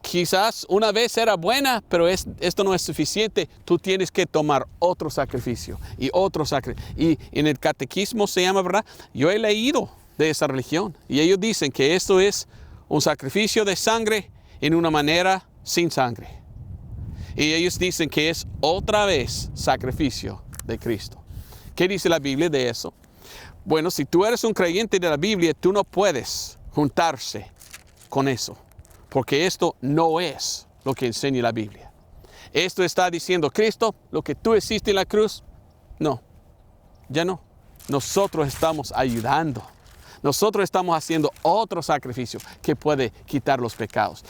Quizás una vez era buena, pero esto no es suficiente. Tú tienes que tomar otro sacrificio y otro sacrificio. Y en el catequismo se llama, ¿verdad? Yo he leído de esa religión. Y ellos dicen que esto es un sacrificio de sangre en una manera sin sangre. Y ellos dicen que es otra vez sacrificio de Cristo. ¿Qué dice la Biblia de eso? Bueno, si tú eres un creyente de la Biblia, tú no puedes juntarse con eso. Porque esto no es lo que enseña la Biblia. Esto está diciendo, Cristo, lo que tú hiciste en la cruz, no, ya no. Nosotros estamos ayudando. Nosotros estamos haciendo otro sacrificio que puede quitar los pecados.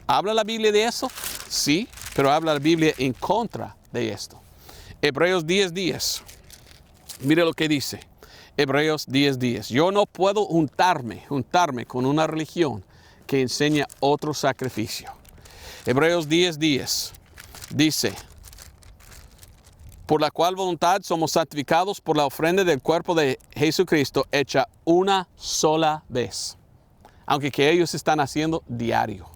¿Habla la Biblia de eso? Sí, pero habla la Biblia en contra de esto. Hebreos 10:10. Mire lo que dice. Hebreos 10:10. Yo no puedo juntarme con una religión que enseña otro sacrificio. Hebreos 10:10 dice, por la cual voluntad somos santificados por la ofrenda del cuerpo de Jesucristo hecha una sola vez, aunque que ellos están haciendo diario.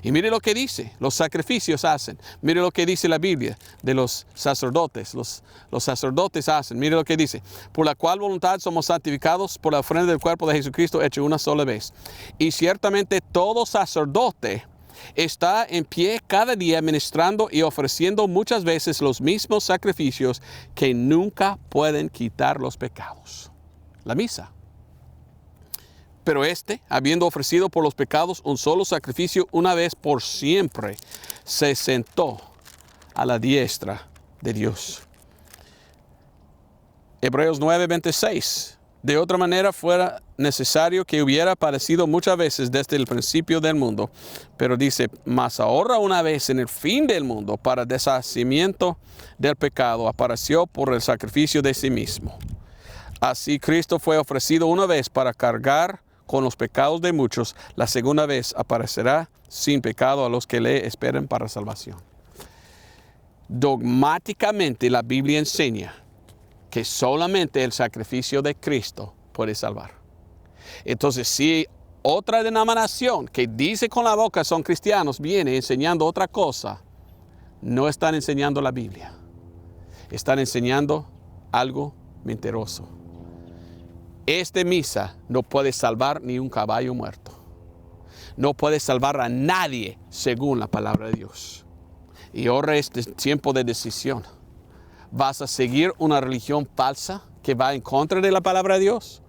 Y mire lo que dice, los sacrificios hacen. Mire lo que dice la Biblia de los sacerdotes. Los sacerdotes hacen. Mire lo que dice. Por la cual voluntad somos santificados por la ofrenda del cuerpo de Jesucristo hecho una sola vez. Y ciertamente todo sacerdote está en pie cada día ministrando y ofreciendo muchas veces los mismos sacrificios que nunca pueden quitar los pecados. La misa. Pero habiendo ofrecido por los pecados un solo sacrificio una vez por siempre, se sentó a la diestra de Dios. Hebreos 9:26 De otra manera, fuera necesario que hubiera padecido muchas veces desde el principio del mundo. Pero dice, mas ahora una vez en el fin del mundo, para deshacimiento del pecado, apareció por el sacrificio de sí mismo. Así Cristo fue ofrecido una vez para cargar con los pecados de muchos. La segunda vez aparecerá sin pecado a los que le esperen para salvación. Dogmáticamente la Biblia enseña que solamente el sacrificio de Cristo puede salvar. Entonces, si otra denominación que dice con la boca son cristianos viene enseñando otra cosa, no están enseñando la Biblia. Están enseñando algo mentiroso. Esta misa no puede salvar ni un caballo muerto. No puede salvar a nadie según la palabra de Dios. Y ahora es tiempo de decisión. ¿Vas a seguir una religión falsa que va en contra de la palabra de Dios?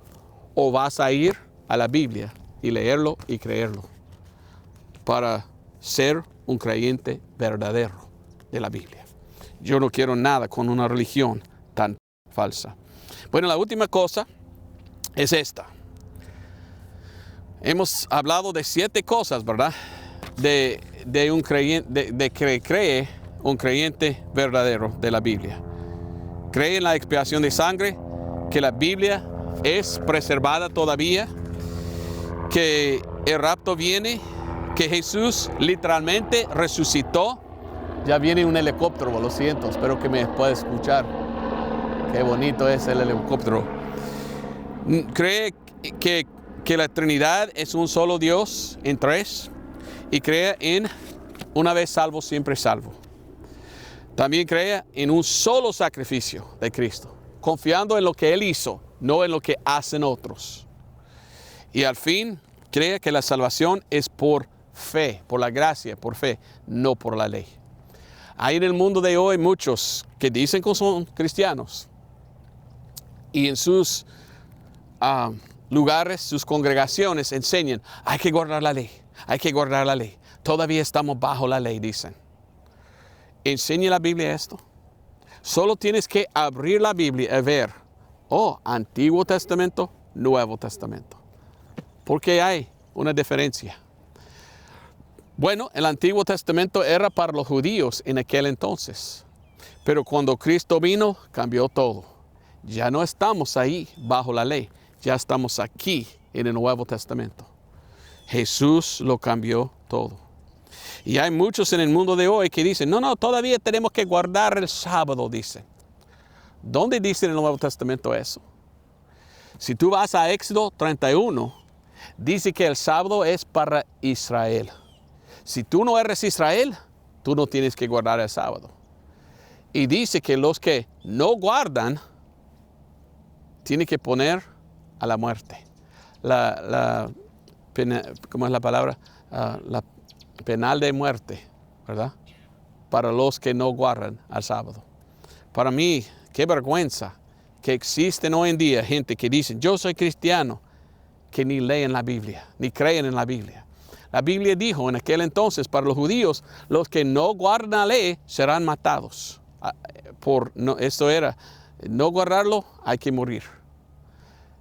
¿O vas a ir a la Biblia y leerlo y creerlo para ser un creyente verdadero de la Biblia? Yo no quiero nada con una religión tan falsa. Bueno, la última cosa es esta. Hemos hablado de 7 cosas, ¿verdad? De un creyente, de que cree un creyente verdadero de la Biblia. Cree en la expiación de sangre, que la Biblia es preservada todavía, que el rapto viene, que Jesús literalmente resucitó. Ya viene un helicóptero, lo siento, espero que me pueda escuchar. Qué bonito es el helicóptero. Cree que la Trinidad es un solo Dios en 3 y cree en una vez salvo, siempre salvo. También cree en un solo sacrificio de Cristo, confiando en lo que Él hizo, no en lo que hacen otros. Y al fin, cree que la salvación es por fe, por la gracia, por fe, no por la ley. Hay en el mundo de hoy muchos que dicen que son cristianos y en sus lugares, sus congregaciones enseñan, hay que guardar la ley, hay que guardar la ley. Todavía estamos bajo la ley, dicen. ¿Enseña la Biblia esto? Solo tienes que abrir la Biblia y ver, Antiguo Testamento, Nuevo Testamento. Porque hay una diferencia. Bueno, el Antiguo Testamento era para los judíos en aquel entonces. Pero cuando Cristo vino, cambió todo. Ya no estamos ahí bajo la ley. Ya estamos aquí en el Nuevo Testamento. Jesús lo cambió todo. Y hay muchos en el mundo de hoy que dicen, no, todavía tenemos que guardar el sábado, dicen. ¿Dónde dice en el Nuevo Testamento eso? Si tú vas a Éxodo 31, dice que el sábado es para Israel. Si tú no eres Israel, tú no tienes que guardar el sábado. Y dice que los que no guardan, tienen que poner a la muerte. ¿Cómo es la palabra? La penal de muerte, ¿verdad? Para los que no guardan al sábado. Para mí, qué vergüenza que existen hoy en día gente que dicen, yo soy cristiano, que ni leen la Biblia, ni creen en la Biblia. La Biblia dijo en aquel entonces para los judíos, los que no guardan la ley serán matados. Esto era, no guardarlo, hay que morir.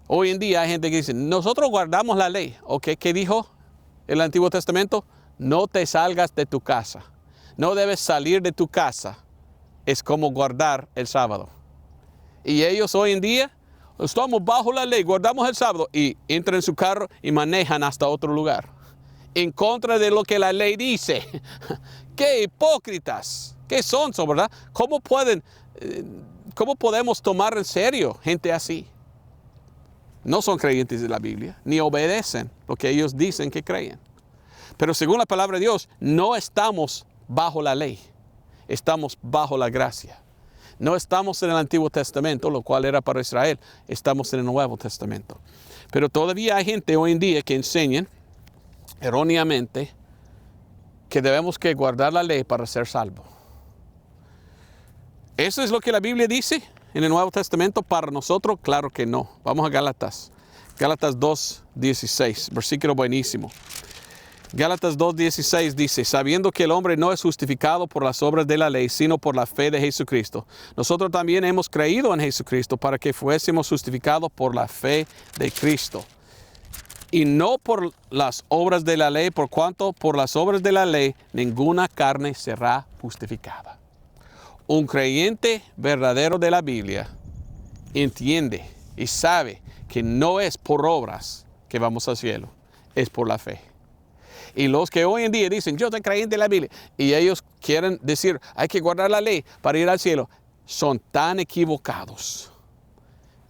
Hoy en día hay gente que dice, nosotros guardamos la ley. ¿Ok? ¿Qué dijo el Antiguo Testamento? No te salgas de tu casa. No debes salir de tu casa. Es como guardar el sábado. Y ellos hoy en día, estamos bajo la ley, guardamos el sábado y entran en su carro y manejan hasta otro lugar. En contra de lo que la ley dice. ¡Qué hipócritas! ¡Qué sonso!, ¿verdad? ¿Cómo podemos tomar en serio gente así? No son creyentes de la Biblia, ni obedecen lo que ellos dicen que creen. Pero según la palabra de Dios, no estamos bajo la ley. Estamos bajo la gracia. No estamos en el Antiguo Testamento, lo cual era para Israel. Estamos en el Nuevo Testamento. Pero todavía hay gente hoy en día que enseñan, erróneamente, que debemos que guardar la ley para ser salvos. ¿Eso es lo que la Biblia dice en el Nuevo Testamento para nosotros? Claro que no. Vamos a Gálatas. Gálatas 2:16, versículo buenísimo. Gálatas 2:16 dice, sabiendo que el hombre no es justificado por las obras de la ley, sino por la fe de Jesucristo. Nosotros también hemos creído en Jesucristo para que fuésemos justificados por la fe de Cristo. Y no por las obras de la ley, por cuanto por las obras de la ley ninguna carne será justificada. Un creyente verdadero de la Biblia entiende y sabe que no es por obras que vamos al cielo, es por la fe. Y los que hoy en día dicen, yo soy creyente de la Biblia, y ellos quieren decir, hay que guardar la ley para ir al cielo, son tan equivocados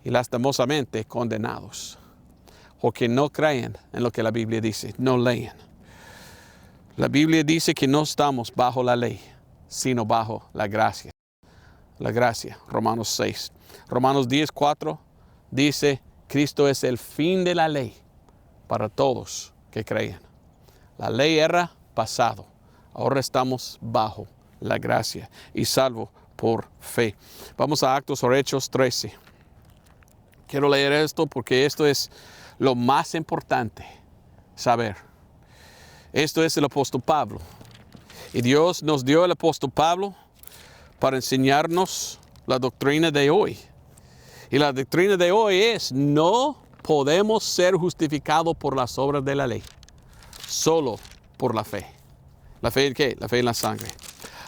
y lastimosamente condenados, porque no creen en lo que la Biblia dice, no leen. La Biblia dice que no estamos bajo la ley, sino bajo la gracia. La gracia, Romanos 6. Romanos 10:4 dice, Cristo es el fin de la ley para todos que creen. La ley era pasado, ahora estamos bajo la gracia y salvo por fe. Vamos a Actos o Hechos 13. Quiero leer esto porque esto es lo más importante saber. Esto es el apóstol Pablo. Y Dios nos dio el apóstol Pablo para enseñarnos la doctrina de hoy. Y la doctrina de hoy es, no podemos ser justificados por las obras de la ley, solo por la fe. ¿La fe en qué? La fe en la sangre.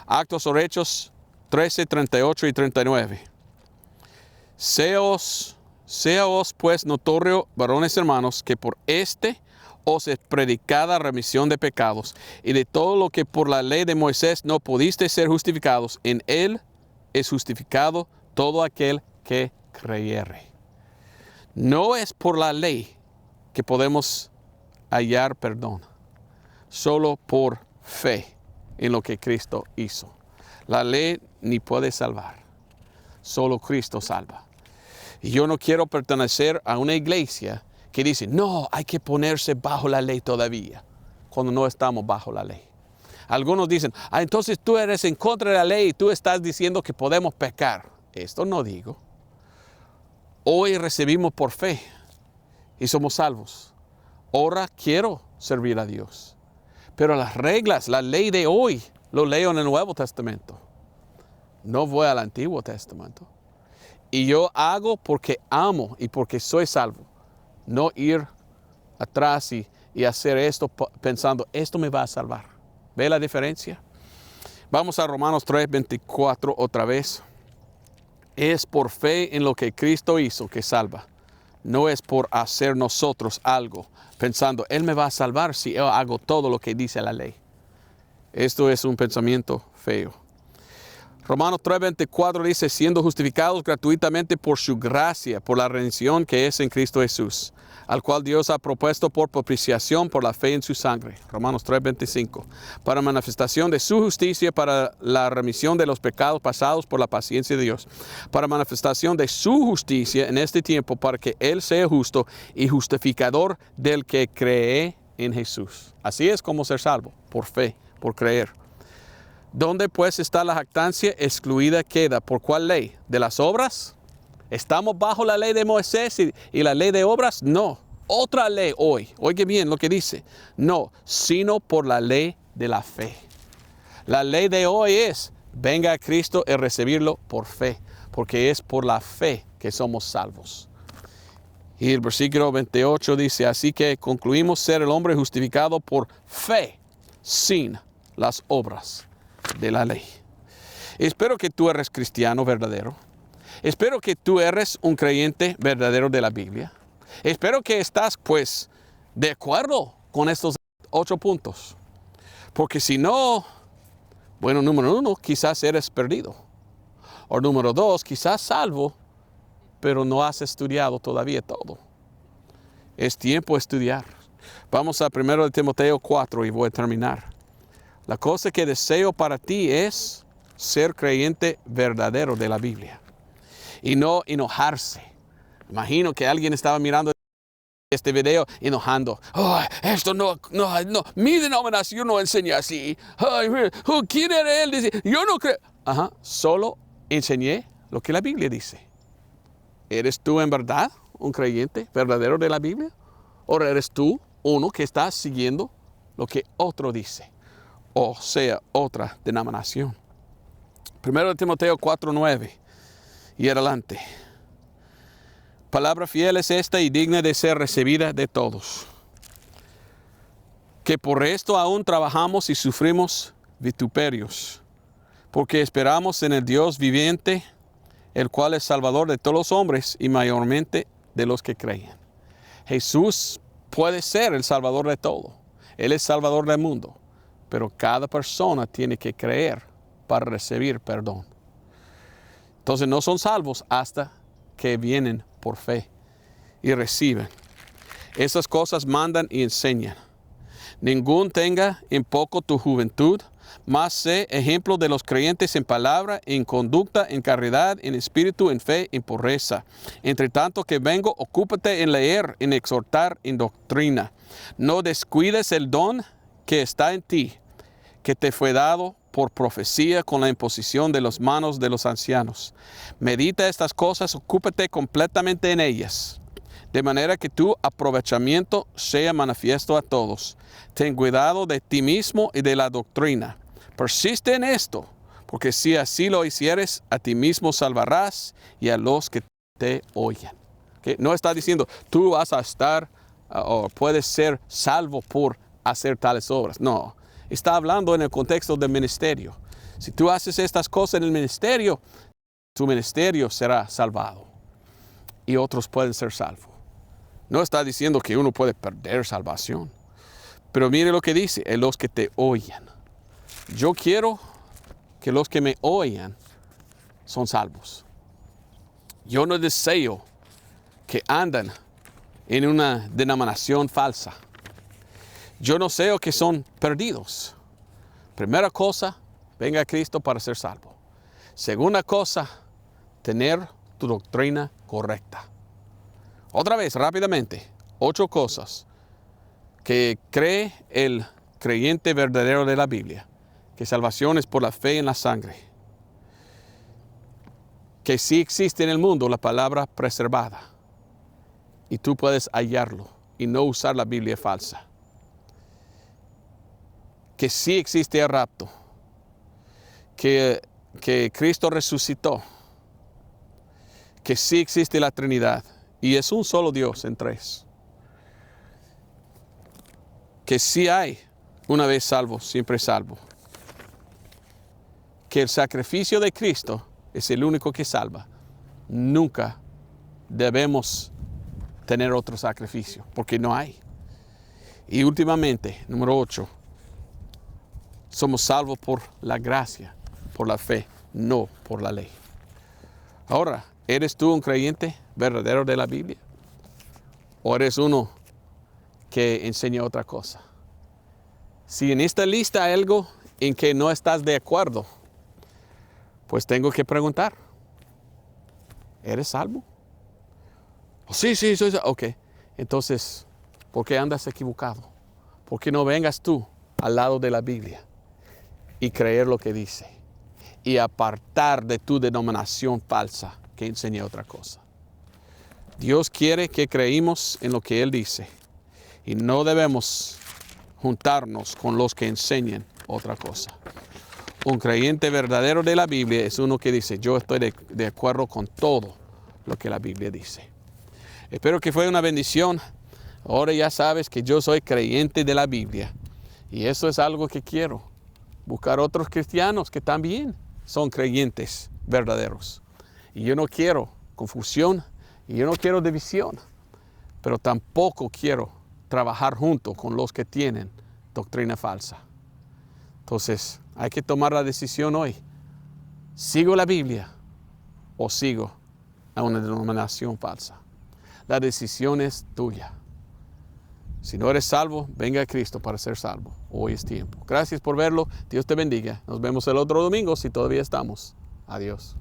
Actos o Hechos 13, 38 y 39. Seaos pues notorio, varones hermanos, que por os es predicada remisión de pecados, y de todo lo que por la ley de Moisés no pudisteis ser justificados, en él es justificado todo aquel que creyere. No es por la ley que podemos hallar perdón, solo por fe en lo que Cristo hizo. La ley ni puede salvar, solo Cristo salva. Y yo no quiero pertenecer a una iglesia que dice, no, hay que ponerse bajo la ley todavía, cuando no estamos bajo la ley. Algunos dicen, entonces tú eres en contra de la ley y tú estás diciendo que podemos pecar. Esto no digo. Hoy recibimos por fe y somos salvos. Ahora quiero servir a Dios. Pero las reglas, la ley de hoy, lo leo en el Nuevo Testamento. No voy al Antiguo Testamento. Y yo hago porque amo y porque soy salvo. No ir atrás y hacer esto pensando, esto me va a salvar. ¿Ve la diferencia? Vamos a Romanos 3:24 otra vez. Es por fe en lo que Cristo hizo que salva. No es por hacer nosotros algo, pensando, Él me va a salvar si yo hago todo lo que dice la ley. Esto es un pensamiento feo. Romanos 3:24 dice, siendo justificados gratuitamente por su gracia, por la redención que es en Cristo Jesús, al cual Dios ha propuesto por propiciación por la fe en su sangre. Romanos 3:25, para manifestación de su justicia, para la remisión de los pecados pasados por la paciencia de Dios, para manifestación de su justicia en este tiempo, para que Él sea justo y justificador del que cree en Jesús. Así es como ser salvo, por fe, por creer. ¿Dónde pues está la jactancia? Excluida queda. ¿Por cuál ley? ¿De las obras? ¿Estamos bajo la ley de Moisés y la ley de obras? No. Otra ley hoy. Oiga bien lo que dice. No, sino por la ley de la fe. La ley de hoy es, venga a Cristo y recibirlo por fe. Porque es por la fe que somos salvos. Y el versículo 28 dice, así que concluimos ser el hombre justificado por fe, sin las obras de la ley. Espero que tú eres cristiano verdadero. Espero que tú eres un creyente verdadero de la Biblia. Espero que estás pues de acuerdo con estos 8 puntos. Porque si no, bueno, número 1, quizás eres perdido. O número 2, quizás salvo, pero no has estudiado todavía todo. Es tiempo de estudiar. Vamos a 1 Timoteo 4 y voy a terminar. La cosa que deseo para ti es ser creyente verdadero de la Biblia y no enojarse. Imagino que alguien estaba mirando este video enojando. Esto no, mi denominación no enseña así. ¿Quién era él? Dice, yo no creo. Solo enseñé lo que la Biblia dice. ¿Eres tú en verdad un creyente verdadero de la Biblia? ¿O eres tú uno que está siguiendo lo que otro dice, o sea, otra denominación. 1 Timoteo 4:9 y adelante. Palabra fiel es esta y digna de ser recibida de todos, que por esto aún trabajamos y sufrimos vituperios, porque esperamos en el Dios viviente, el cual es Salvador de todos los hombres y mayormente de los que creen. Jesús puede ser el Salvador de todo. Él es Salvador del mundo. Pero cada persona tiene que creer para recibir perdón. Entonces no son salvos hasta que vienen por fe y reciben. Esas cosas mandan y enseñan. Ningún tenga en poco tu juventud, mas sé ejemplo de los creyentes en palabra, en conducta, en caridad, en espíritu, en fe, en pureza. Entre tanto que vengo, ocúpate en leer, en exhortar, en doctrina. No descuides el don que está en ti, que te fue dado por profecía con la imposición de las manos de los ancianos. Medita estas cosas, ocúpate completamente en ellas, de manera que tu aprovechamiento sea manifiesto a todos. Ten cuidado de ti mismo y de la doctrina. Persiste en esto, porque si así lo hicieres, a ti mismo salvarás y a los que te oyen. ¿Okay? No está diciendo, tú vas a estar o puedes ser salvo por hacer tales obras. No, está hablando en el contexto del ministerio. Si tú haces estas cosas en el ministerio, tu ministerio será salvado y otros pueden ser salvos. No está diciendo que uno puede perder salvación. Pero mire lo que dice, en los que te oyen. Yo quiero que los que me oyen son salvos. Yo no deseo que andan en una denominación falsa. Yo no deseo que son perdidos. Primera cosa, venga a Cristo para ser salvo. Segunda cosa, tener tu doctrina correcta. Otra vez, rápidamente, 8 cosas que cree el creyente verdadero de la Biblia. Que salvación es por la fe en la sangre. Que sí existe en el mundo la palabra preservada. Y tú puedes hallarlo y no usar la Biblia falsa. Que sí existe el rapto. Que Cristo resucitó. Que sí existe la Trinidad. Y es un solo Dios en 3. Que sí hay, una vez salvo, siempre salvo. Que el sacrificio de Cristo es el único que salva. Nunca debemos tener otro sacrificio, porque no hay. Y últimamente, número 8, somos salvos por la gracia, por la fe, no por la ley. Ahora, ¿eres tú un creyente verdadero de la Biblia? ¿O eres uno que enseña otra cosa? Si en esta lista hay algo en que no estás de acuerdo, pues tengo que preguntar, ¿eres salvo? Oh, sí, soy salvo. Ok, entonces, ¿por qué andas equivocado? ¿Por qué no vengas tú al lado de la Biblia y creer lo que dice? Y apartar de tu denominación falsa que enseña otra cosa. Dios quiere que creímos en lo que Él dice. Y no debemos juntarnos con los que enseñen otra cosa. Un creyente verdadero de la Biblia es uno que dice, yo estoy de acuerdo con todo lo que la Biblia dice. Espero que fue una bendición. Ahora ya sabes que yo soy creyente de la Biblia. Y eso es algo que quiero. Buscar otros cristianos que también son creyentes verdaderos. Y yo no quiero confusión y yo no quiero división. Pero tampoco quiero trabajar junto con los que tienen doctrina falsa. Entonces, hay que tomar la decisión hoy. ¿Sigo la Biblia o sigo a una denominación falsa? La decisión es tuya. Si no eres salvo, venga a Cristo para ser salvo. Hoy es tiempo. Gracias por verlo. Dios te bendiga. Nos vemos el otro domingo si todavía estamos. Adiós.